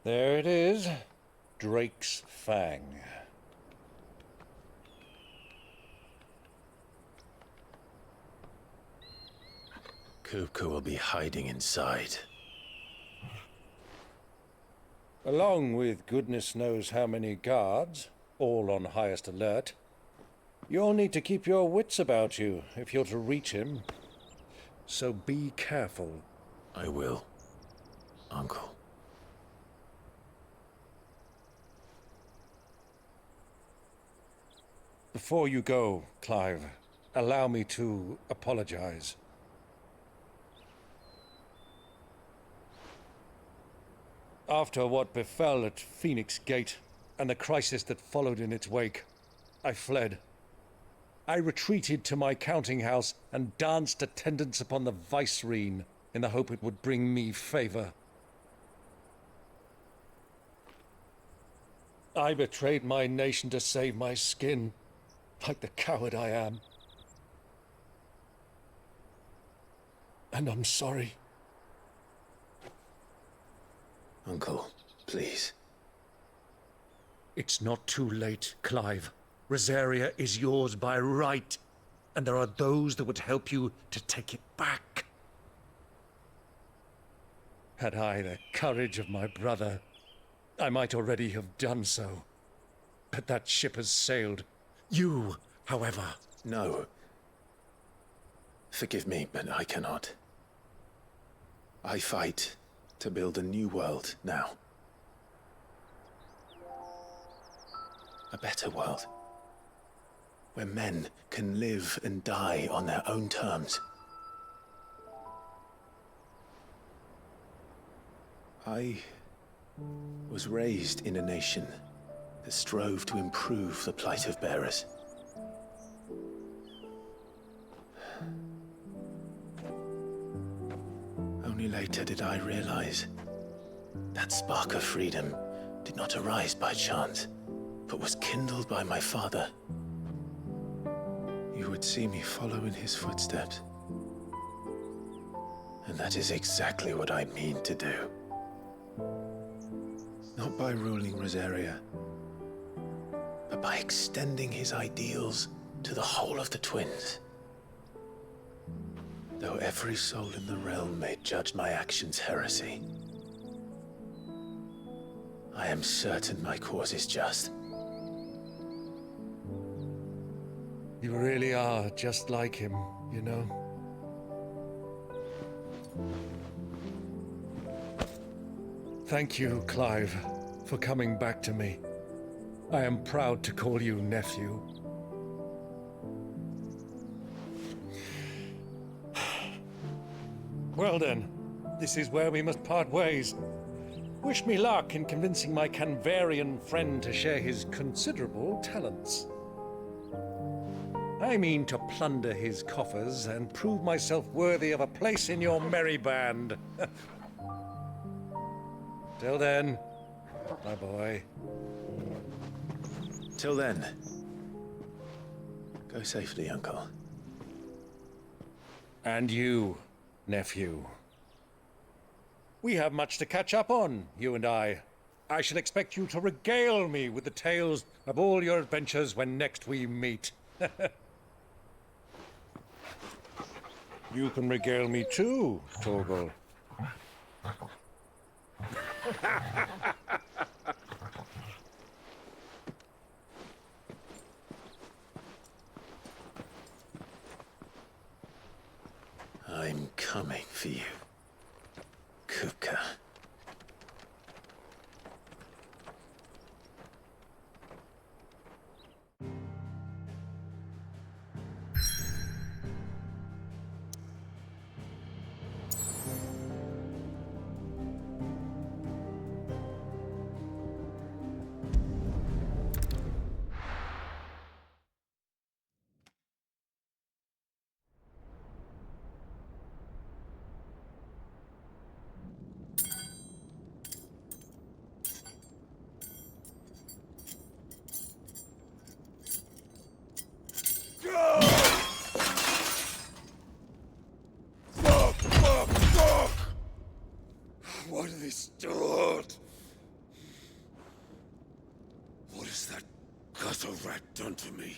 There it is. Drake's Fang. Kupka will be hiding inside. Along with goodness knows how many guards, all on highest alert. You'll need to keep your wits about you if you're to reach him. So be careful. I will, Uncle. Before you go, Clive, allow me to apologize. After what befell at Phoenix Gate and the crisis that followed in its wake, I fled. I retreated to my counting house and danced attendance upon the vicereine in the hope it would bring me favor. I betrayed my nation to save my skin, like the coward I am. And I'm sorry. Uncle, please. It's not too late, Clive. Rosaria is yours by right, and there are those that would help you to take it back. Had I the courage of my brother, I might already have done so. But that ship has sailed. You, however... No. Forgive me, but I cannot. I fight to build a new world now. A better world. Where men can live and die on their own terms. I was raised in a nation that strove to improve the plight of bearers. Only later did I realize that spark of freedom did not arise by chance, but was kindled by my father. You would see me follow in his footsteps. And that is exactly what I mean to do. Not by ruling Rosaria, but by extending his ideals to the whole of the twins. Though every soul in the realm may judge my actions heresy, I am certain my cause is just. You really are just like him, you know? Thank you, Clive, for coming back to me. I am proud to call you nephew. Well then, this is where we must part ways. Wish me luck in convincing my Canvarian friend to share his considerable talents. I mean to plunder his coffers and prove myself worthy of a place in your merry band. Till then, my boy. Till then, go safely, Uncle. And you, nephew. We have much to catch up on, you and I. I shall expect you to regale me with the tales of all your adventures when next we meet. You can regale me too, Torgal. I'm coming for you, Kupka. What have they start? What has that gutter rat done to me?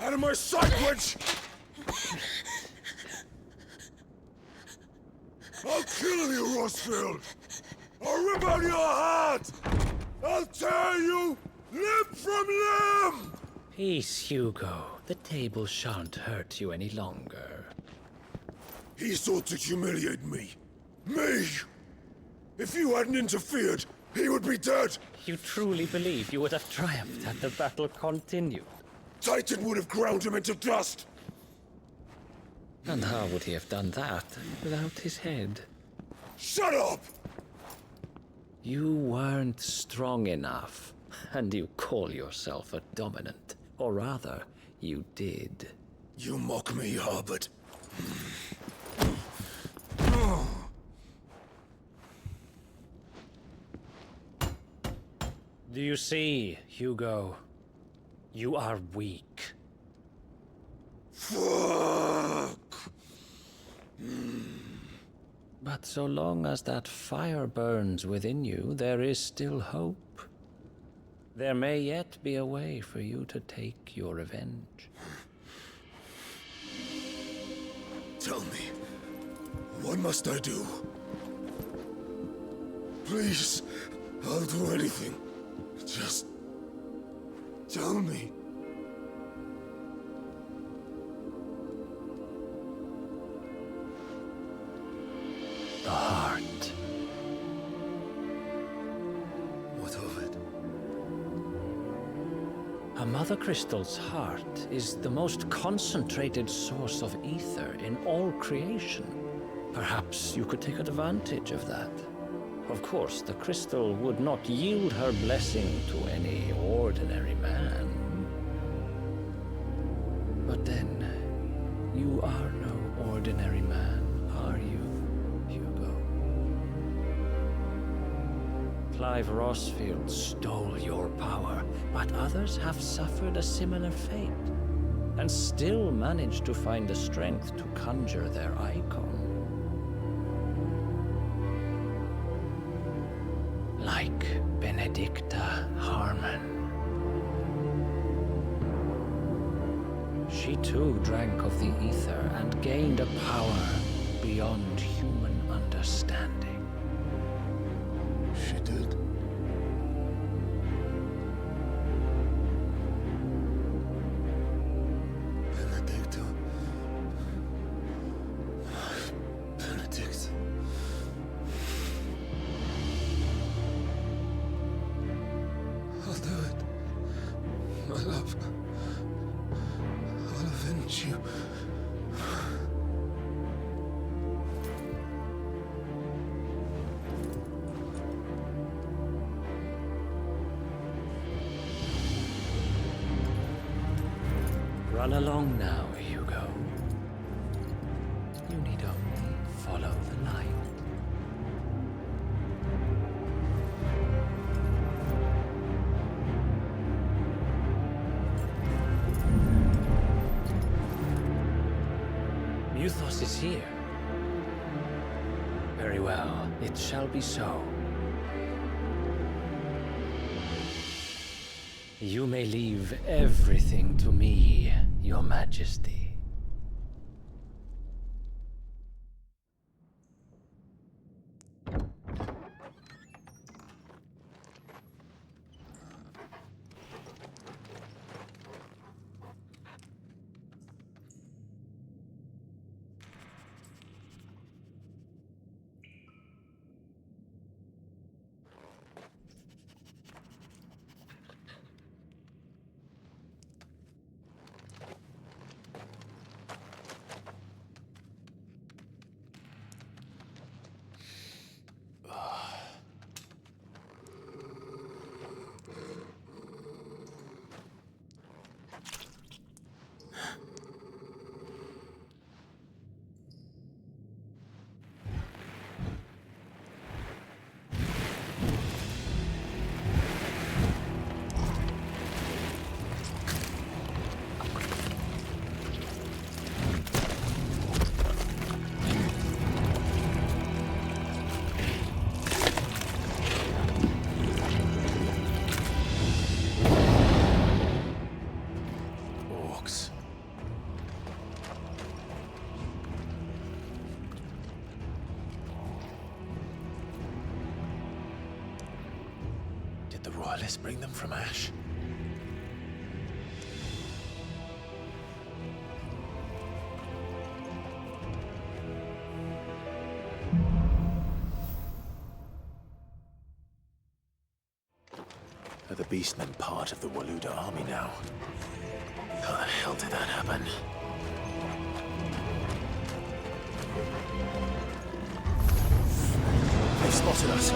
Out of my sight, witch! I'll kill you, Rossfield! I'll rip out your heart! I'll tear you limb from limb! Peace, Hugo. The table shan't hurt you any longer. He sought to humiliate me. Me! If you hadn't interfered, he would be dead! You truly believe you would have triumphed had the battle continued? Titan would have ground him into dust! And how would he have done that without his head? Shut up! You weren't strong enough, and you call yourself a dominant. Or rather, you did. You mock me, Harbert. Do you see, Hugo? You are weak. Fuck! But so long as that fire burns within you, there is still hope. There may yet be a way for you to take your revenge. Tell me, what must I do? Please, I'll do anything. Just tell me. The heart. What of it? A Mother Crystal's heart is the most concentrated source of ether in all creation. Perhaps you could take advantage of that. Of course, the crystal would not yield her blessing to any ordinary man. But then, you are no ordinary man, are you, Hugo? Clive Rossfield stole your power, but others have suffered a similar fate, and still managed to find the strength to conjure their icon. Like Benedicta Harmon. She too drank of the ether and gained a power beyond human understanding. She did. Benedicta. Benedict. I'll do it. My love. I'll avenge you. Run along now, Hugo. You need only follow the light. Muthos is here. Very well, it shall be so. You may leave everything to me, Your Majesty. The Royalists bring them from Ash? Are the Beastmen part of the Waluda army now? How the hell did that happen? They've spotted us.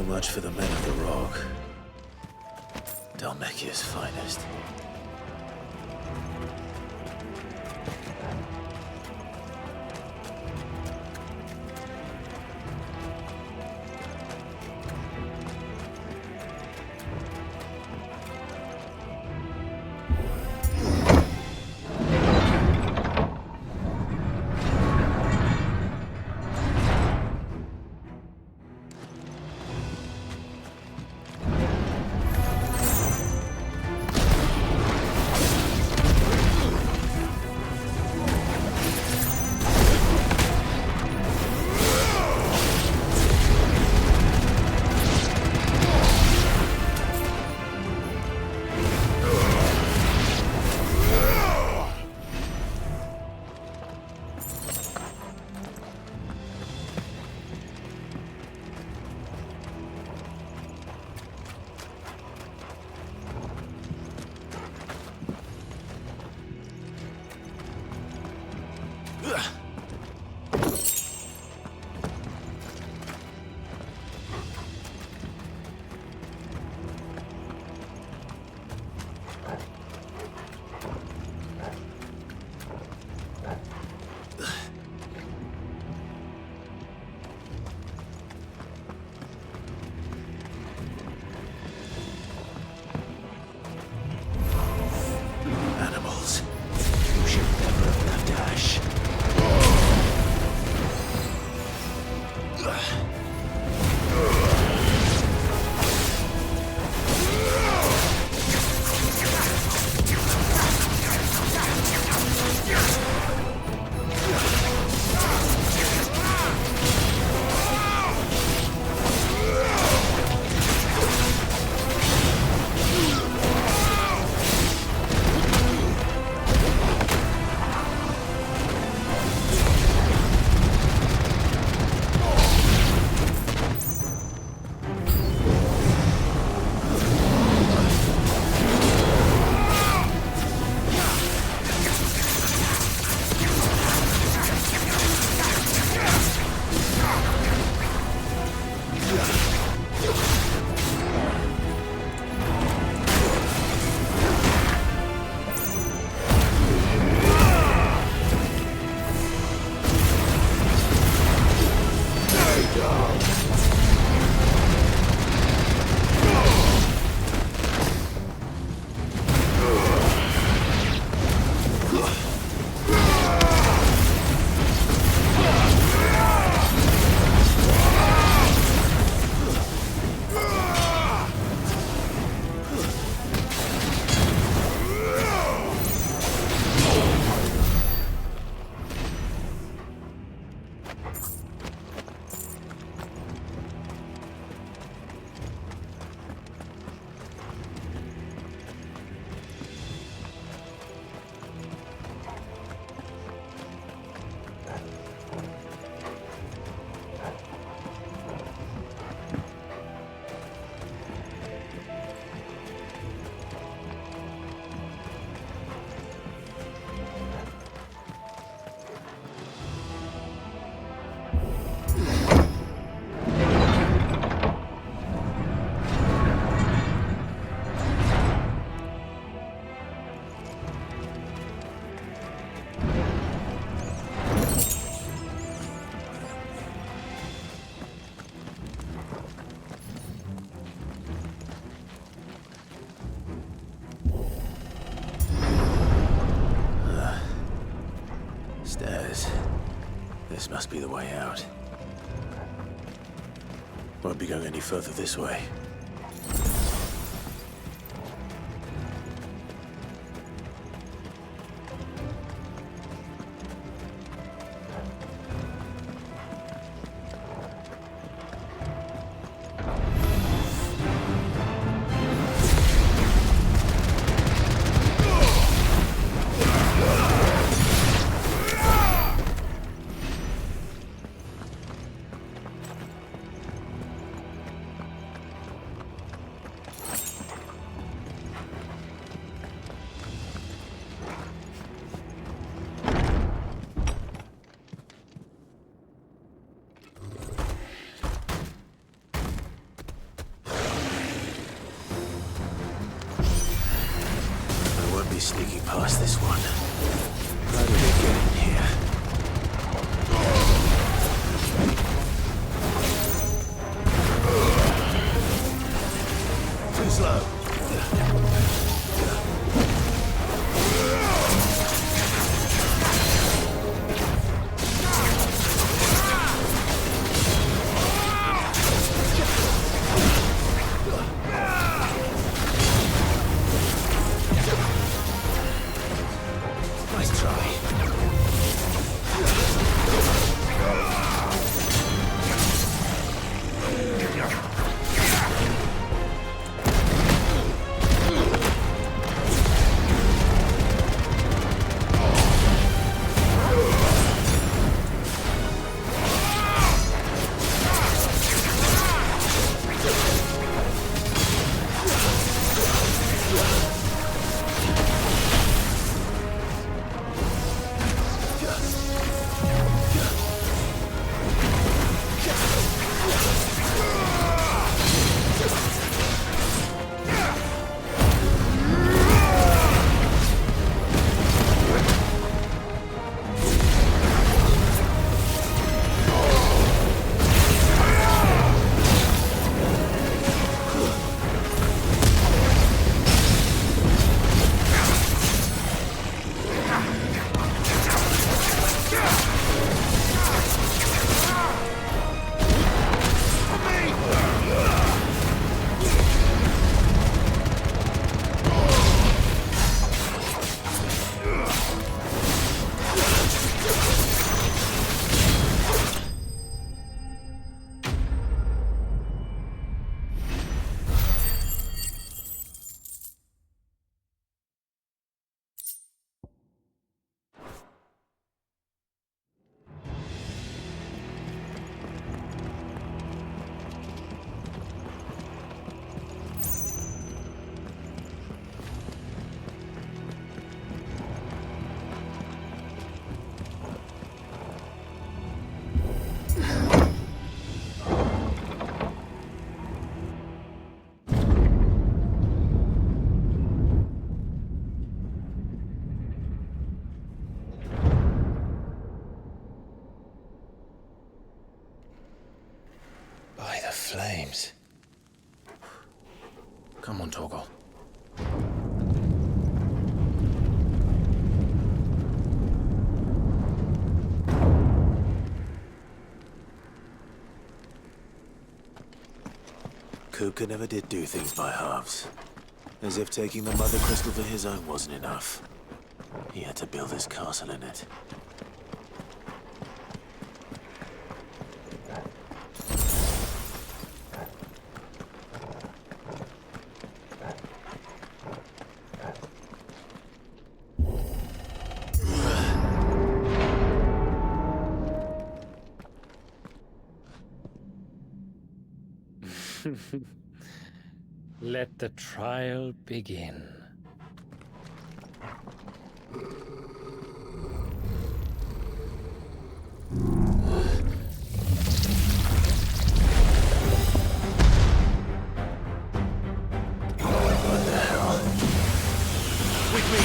So much for the men of the Rock. Dhalmekia's finest. Stairs. This must be the way out. Won't be going any further this way. sneaking past this one. How did they get in here? Too slow. Nice try. By the flames. Come on, Torgal. Kuka never did do things by halves. As if taking the Mother Crystal for his own wasn't enough. He had to build his castle in it. Let the trial begin. What the hell? With me!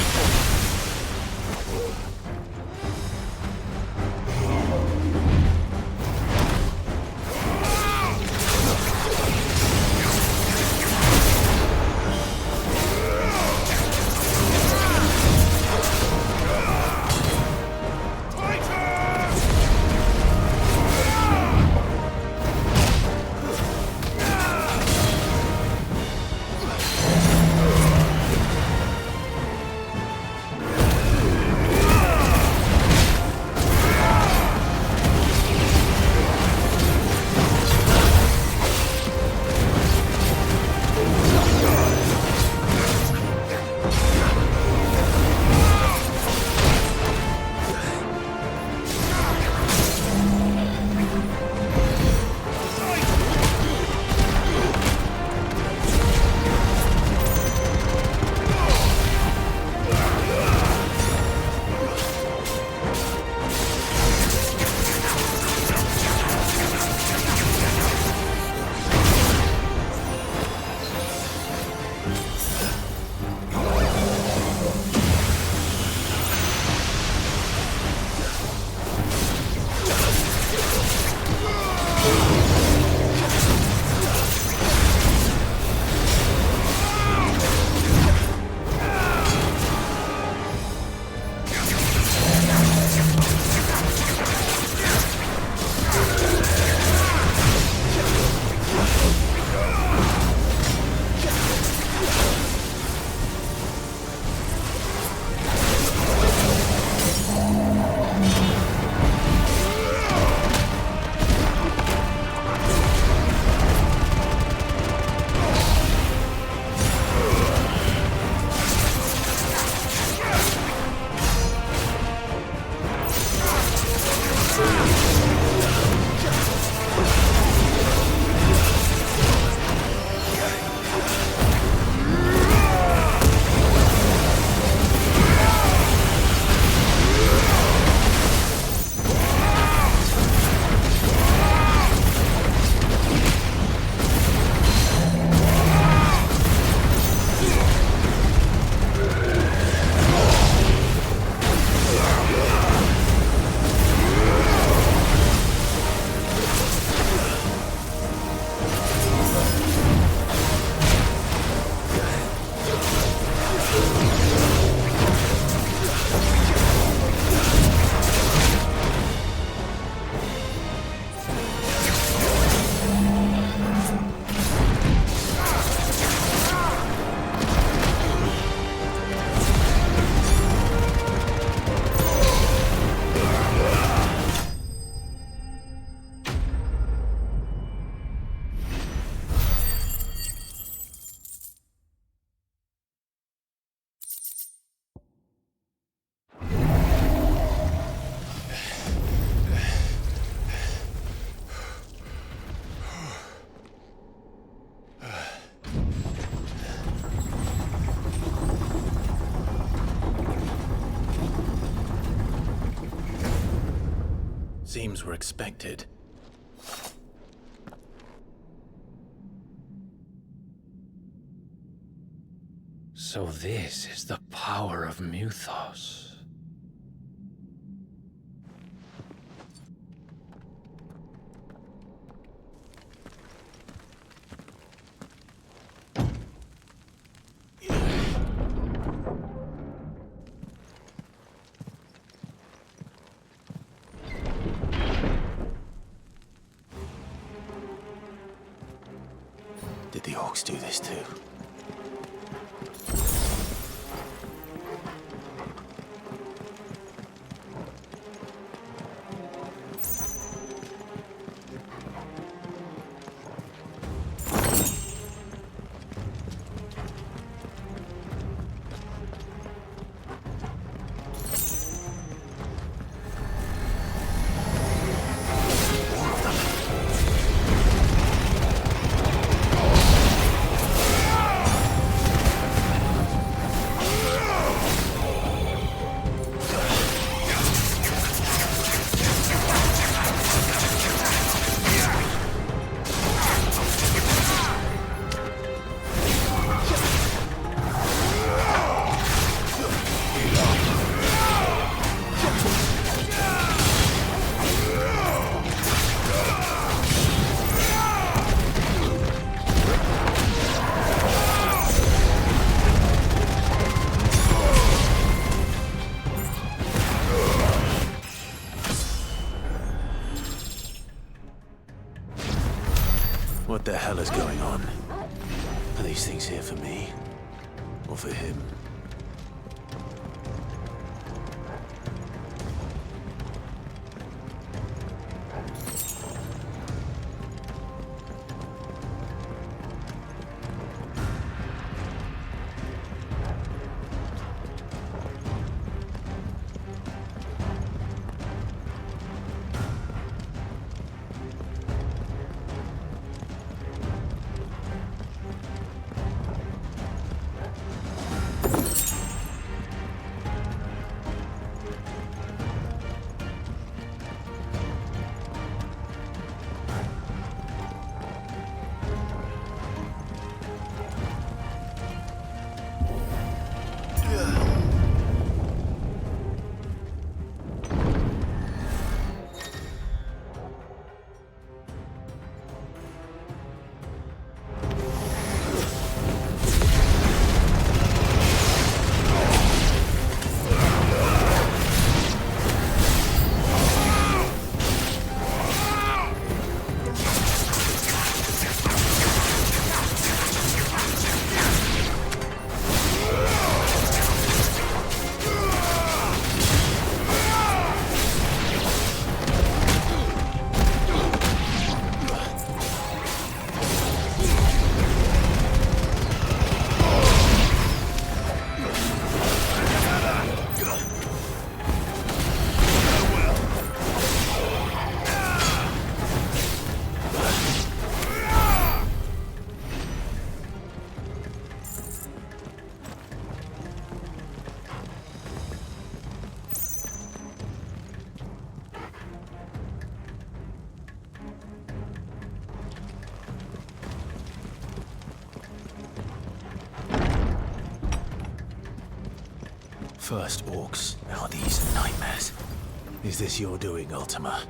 seems were expected. So this is the power of Mythos. Did the orcs do this too? What the hell is going on? Are these things here for me? Or for him? First orcs, now these nightmares. Is this your doing, Ultima?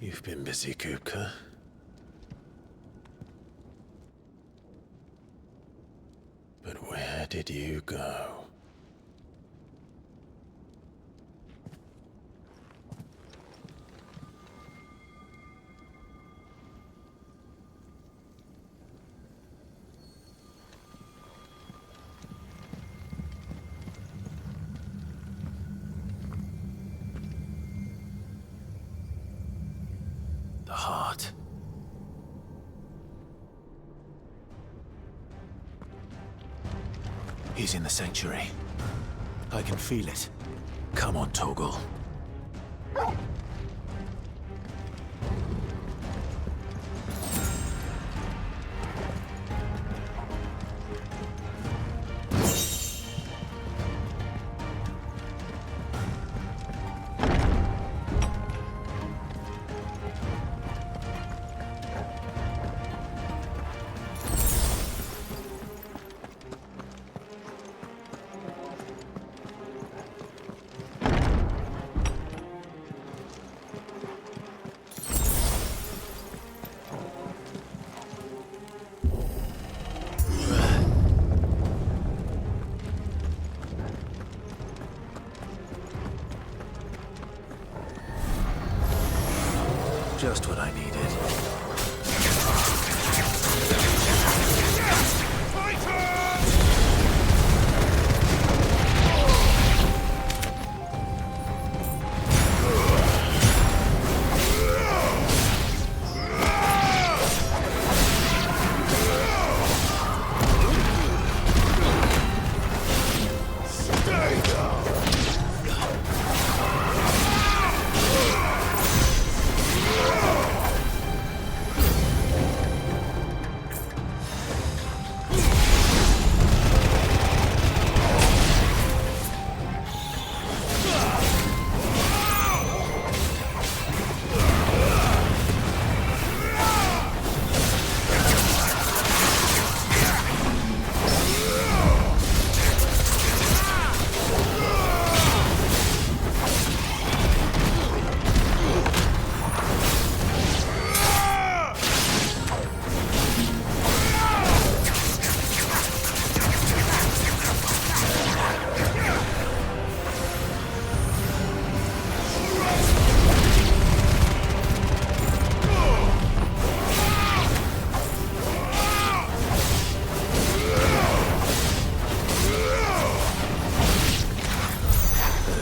You've been busy, Kupka. But where did you go? The heart. He's in the sanctuary. I can feel it. Come on, Torgal. Just what I needed.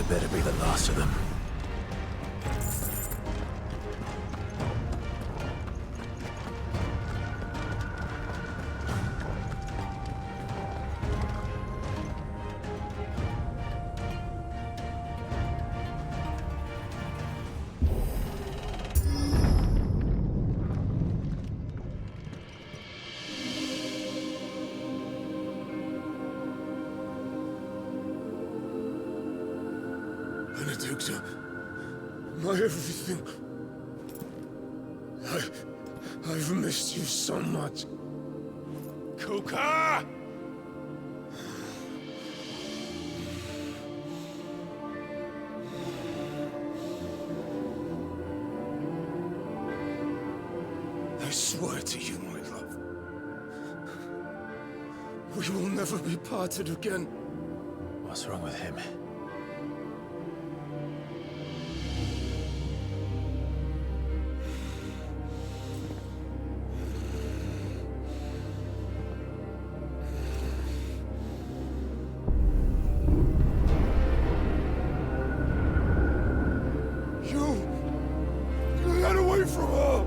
Better be the last of them. Benedicta, my everything. I've missed you so much. Kuka! I swear to you, my love. We will never be parted again. What's wrong with him? Get away from her!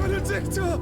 Benedicta!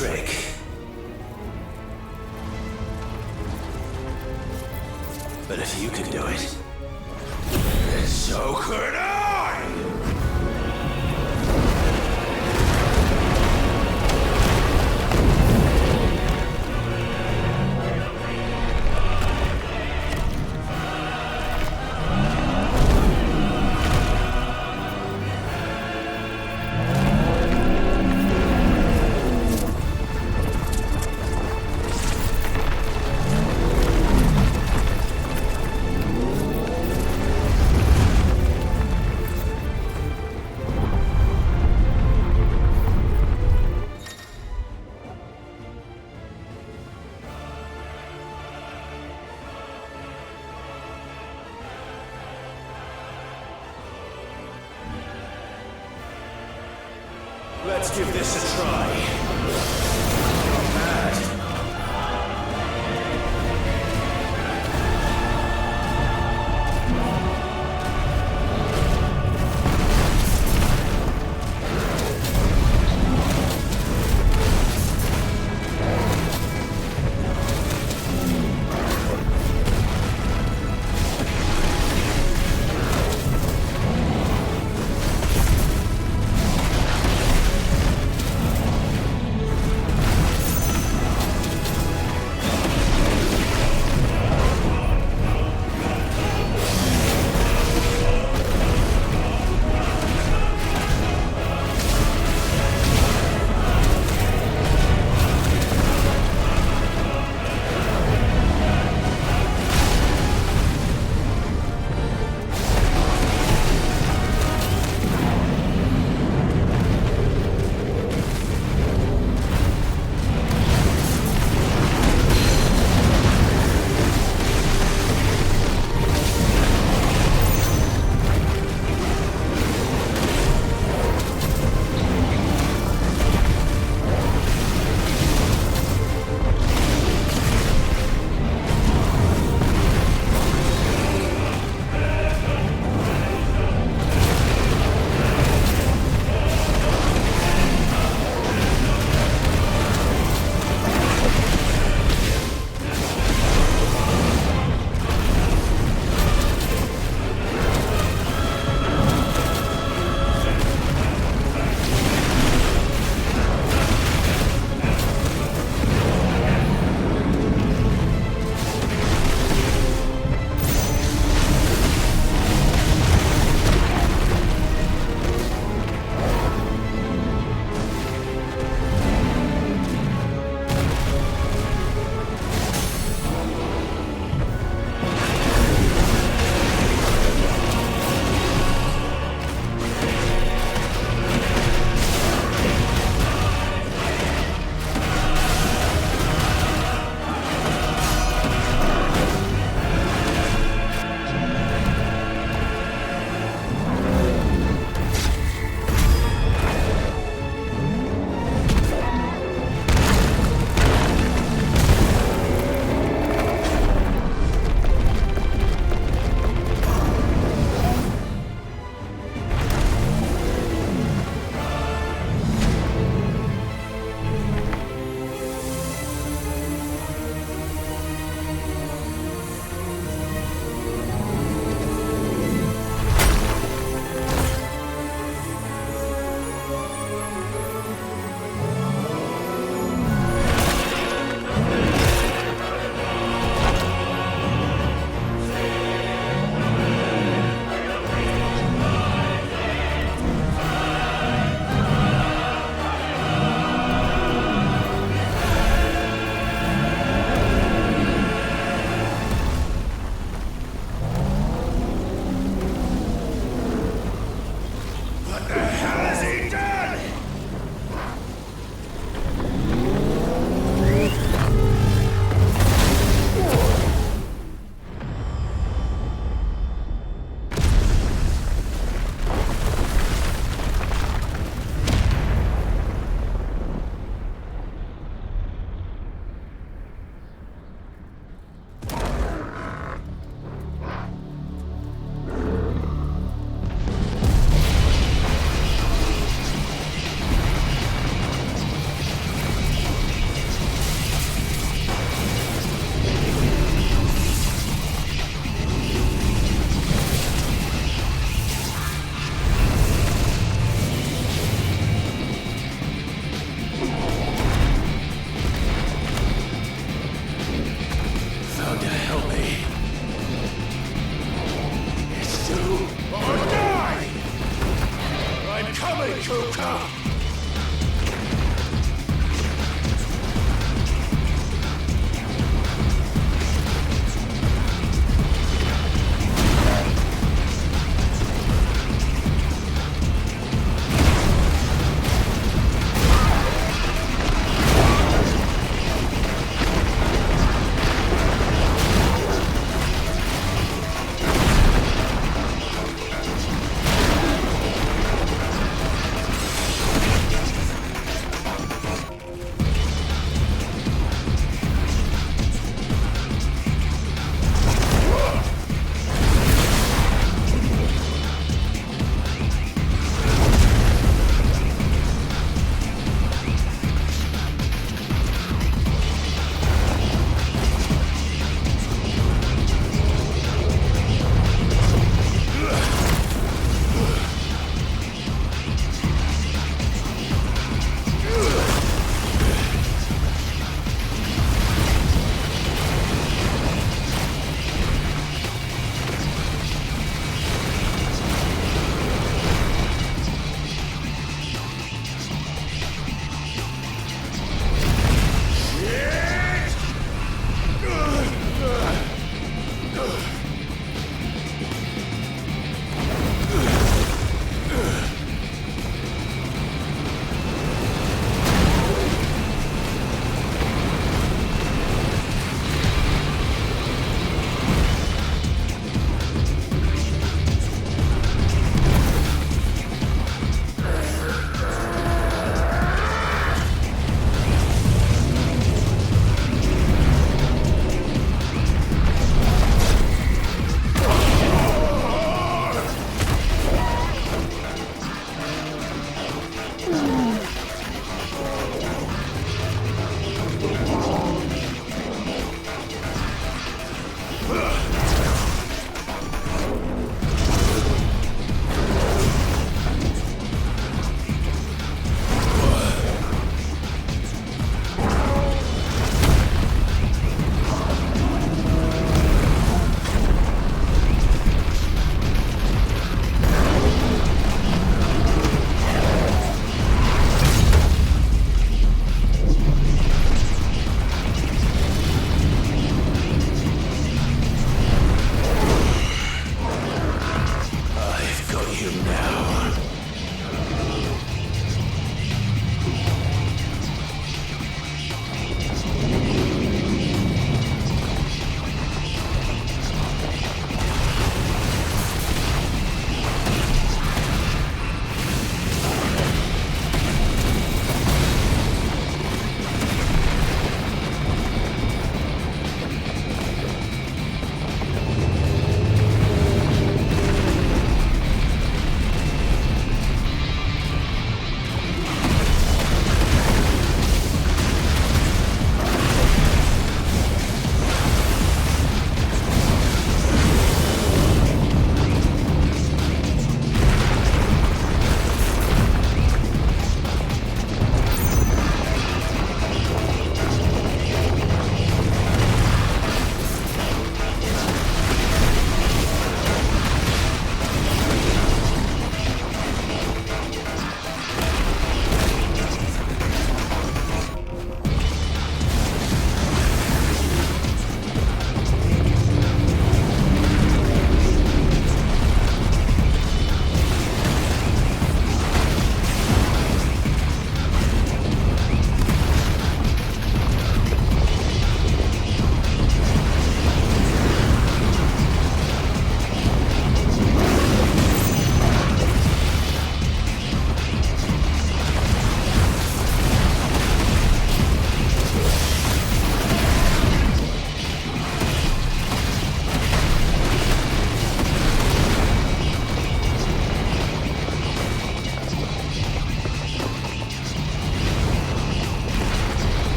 trick. But if you can do it, then so could I! Let's give this a try. Not bad.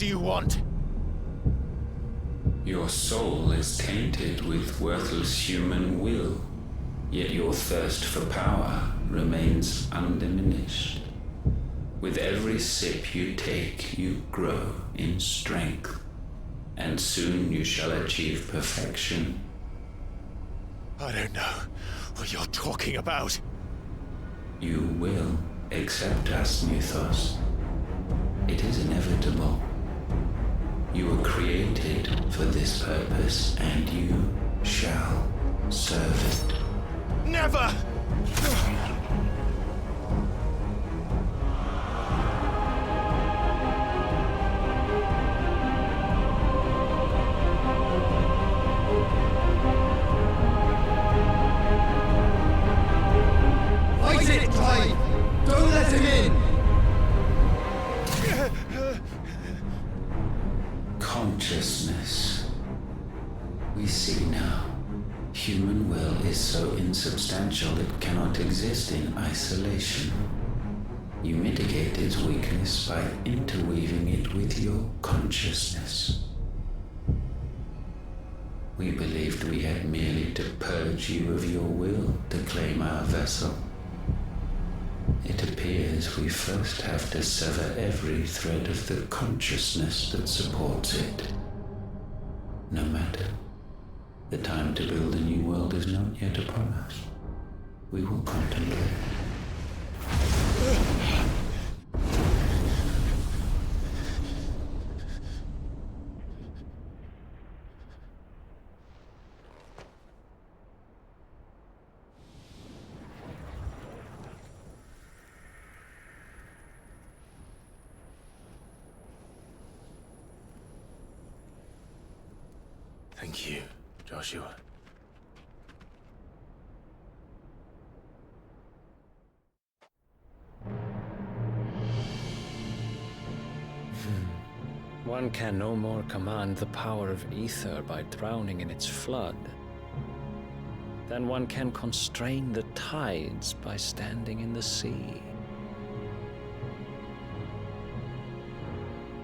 do you want? Your soul is tainted with worthless human will, yet your thirst for power remains undiminished. With every sip you take, you grow in strength, and soon you shall achieve perfection. I don't know what you're talking about. You will accept us, Mythos. It is inevitable. You were created for this purpose, and you shall serve it. Never! Fight it, Clive! Don't let him in! Consciousness. We see now. Human will is so insubstantial it cannot exist in isolation. You mitigate its weakness by interweaving it with your consciousness. We believed we had merely to purge you of your will to claim our vessel. It appears we first have to sever every thread of the consciousness that supports it. No matter. The time to build a new world is not yet upon us. We will contemplate. Thank you, Joshua. One can no more command the power of ether by drowning in its flood than one can constrain the tides by standing in the sea.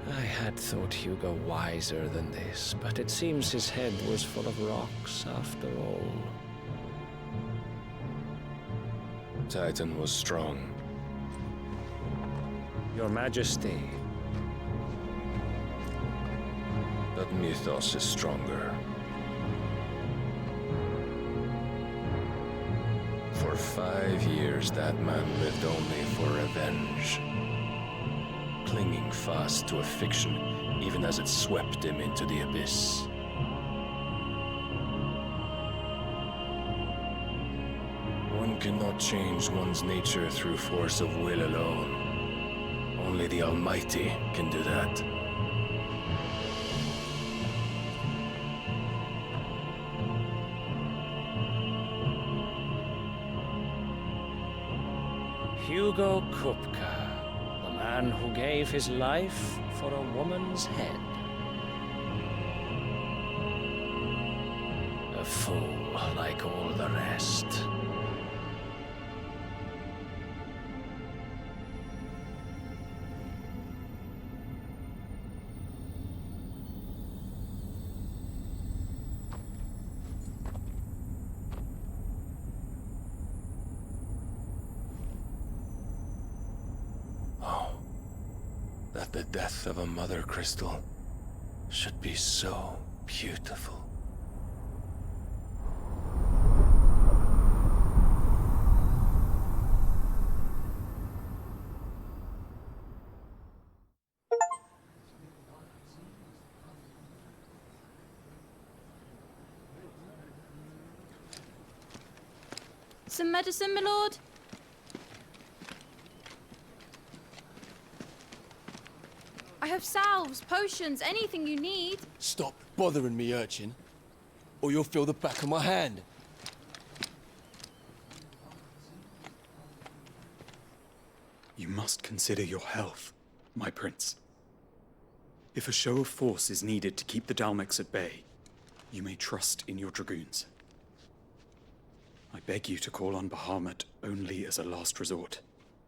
I had thought Hugo wiser than this, but it seems his head was full of rocks after all. Titan was strong. Your Majesty. But Mythos is stronger. For 5 years, that man lived only for revenge. Clinging fast to a fiction, even as it swept him into the abyss. One cannot change one's nature through force of will alone. Only the Almighty can do that. Hugo Kupka, the man who gave his life for a woman's head. A fool like all the rest. That the death of a mother crystal should be so beautiful. Some medicine, my lord? I have salves, potions, anything you need. Stop bothering me, urchin, or you'll feel the back of my hand. You must consider your health, my prince. If a show of force is needed to keep the Dalmex at bay, you may trust in your dragoons. I beg you to call on Bahamut only as a last resort.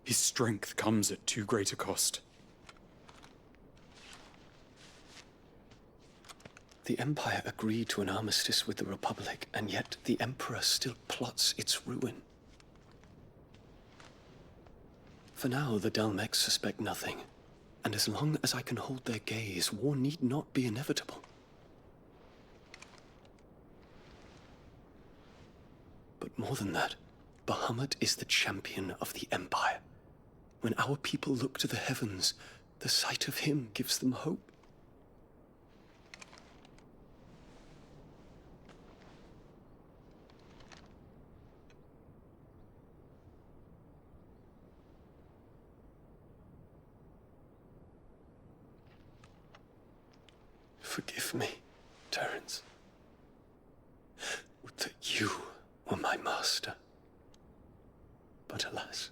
His strength comes at too great a cost. The Empire agreed to an armistice with the Republic, and yet the Emperor still plots its ruin. For now, the Dalmex suspect nothing, and as long as I can hold their gaze, war need not be inevitable. But more than that, Bahamut is the champion of the Empire. When our people look to the heavens, the sight of him gives them hope. Forgive me, Terence. Would that you were my master. But alas.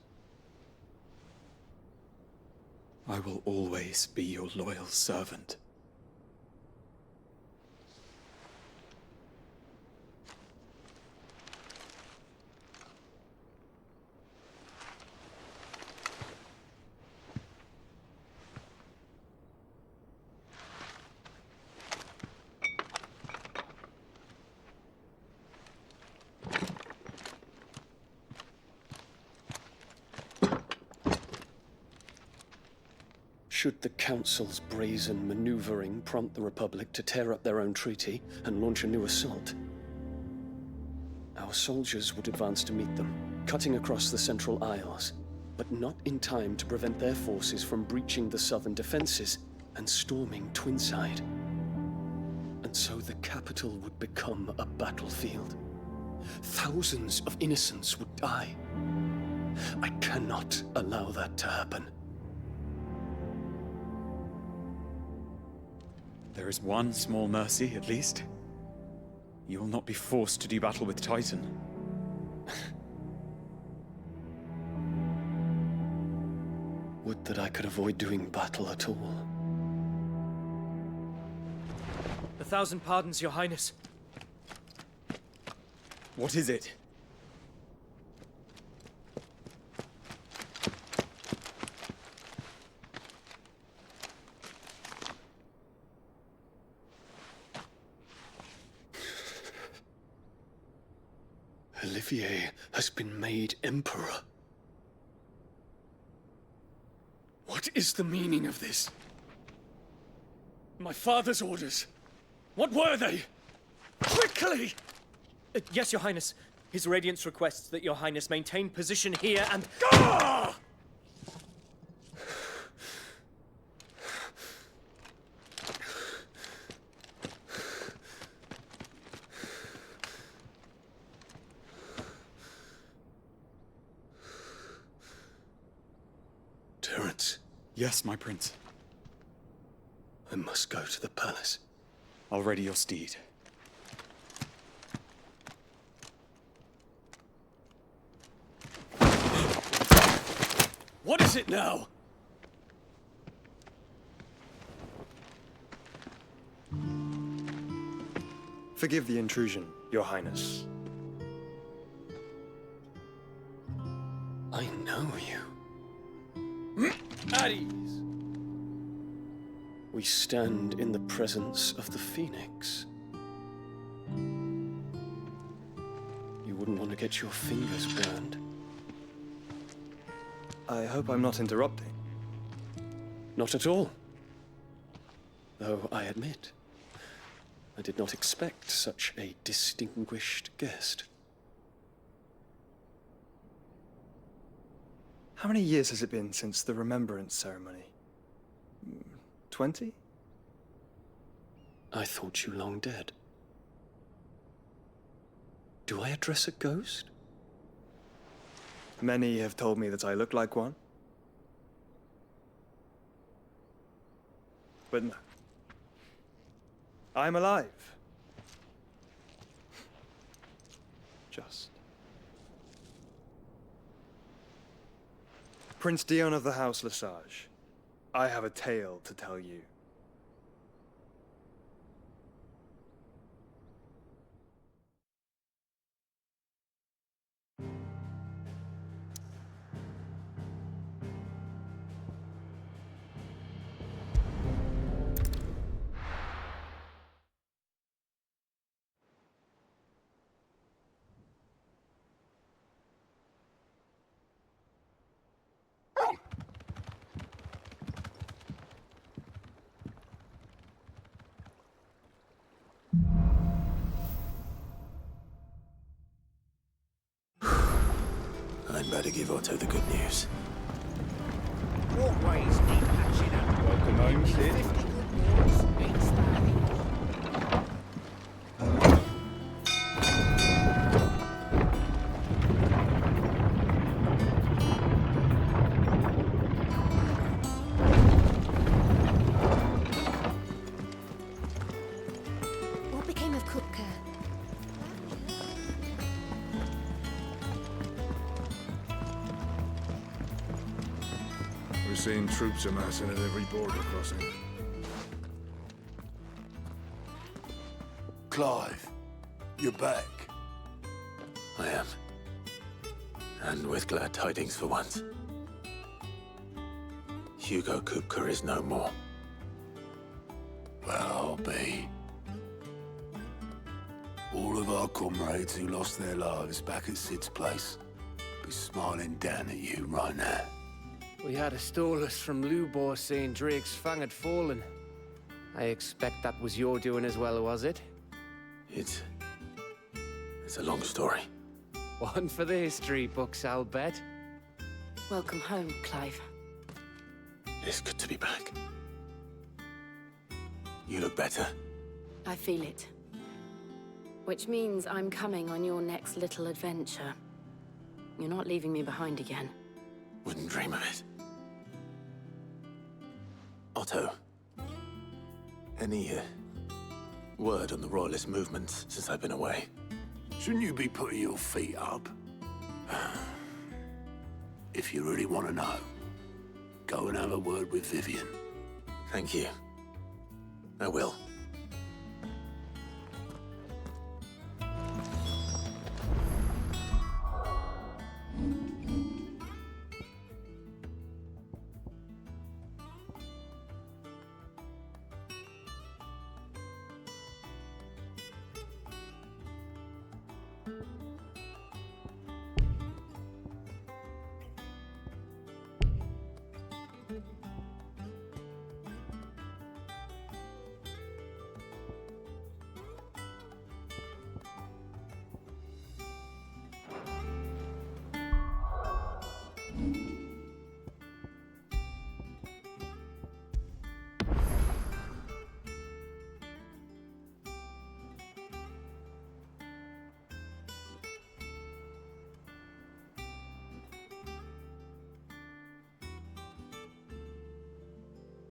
I will always be your loyal servant. Should the Council's brazen maneuvering prompt the Republic to tear up their own treaty and launch a new assault, our soldiers would advance to meet them, cutting across the Central Isles, but not in time to prevent their forces from breaching the southern defenses and storming Twinside. And so the capital would become a battlefield. Thousands of innocents would die. I cannot allow that to happen. There is one small mercy, at least. You will not be forced to do battle with Titan. Would that I could avoid doing battle at all. 1,000 pardons, Your Highness. What is it? Olivier has been made Emperor. What is the meaning of this? My father's orders. What were they? Quickly! Yes, Your Highness. His Radiance requests that Your Highness maintain position here and... Gah! Terence. Yes, my prince. I must go to the palace. I'll ready your steed. What is it now? Forgive the intrusion, Your Highness. I know you. At ease. We stand in the presence of the Phoenix. You wouldn't want to get your fingers burned. I hope I'm not interrupting. Not at all. Though I admit, I did not expect such a distinguished guest. How many years has it been since the Remembrance ceremony? 20? I thought you long dead. Do I address a ghost? Many have told me that I look like one. But no. I'm alive. Just. Prince Dion of the House Lesage, I have a tale to tell you. I'd better give Otto the good news. Walkways need patching up. Welcome home, Sid. 50 good walls need stacking. What became of Kupka? We're seeing troops amassing at every border crossing. Clive, you're back. I am. And with glad tidings for once. Hugo Kupka is no more. Well, I'll be. All of our comrades who lost their lives back at Sid's place be smiling down at you right now. We had a stolus from Lubor saying Drake's fang had fallen. I expect that was your doing as well, was it? It's a long story. One for the history books, I'll bet. Welcome home, Clive. It's good to be back. You look better. I feel it. Which means I'm coming on your next little adventure. You're not leaving me behind again. Wouldn't dream of it. Otto, any word on the Royalist movements since I've been away? Shouldn't you be putting your feet up? If you really want to know, go and have a word with Vivian. Thank you. I will.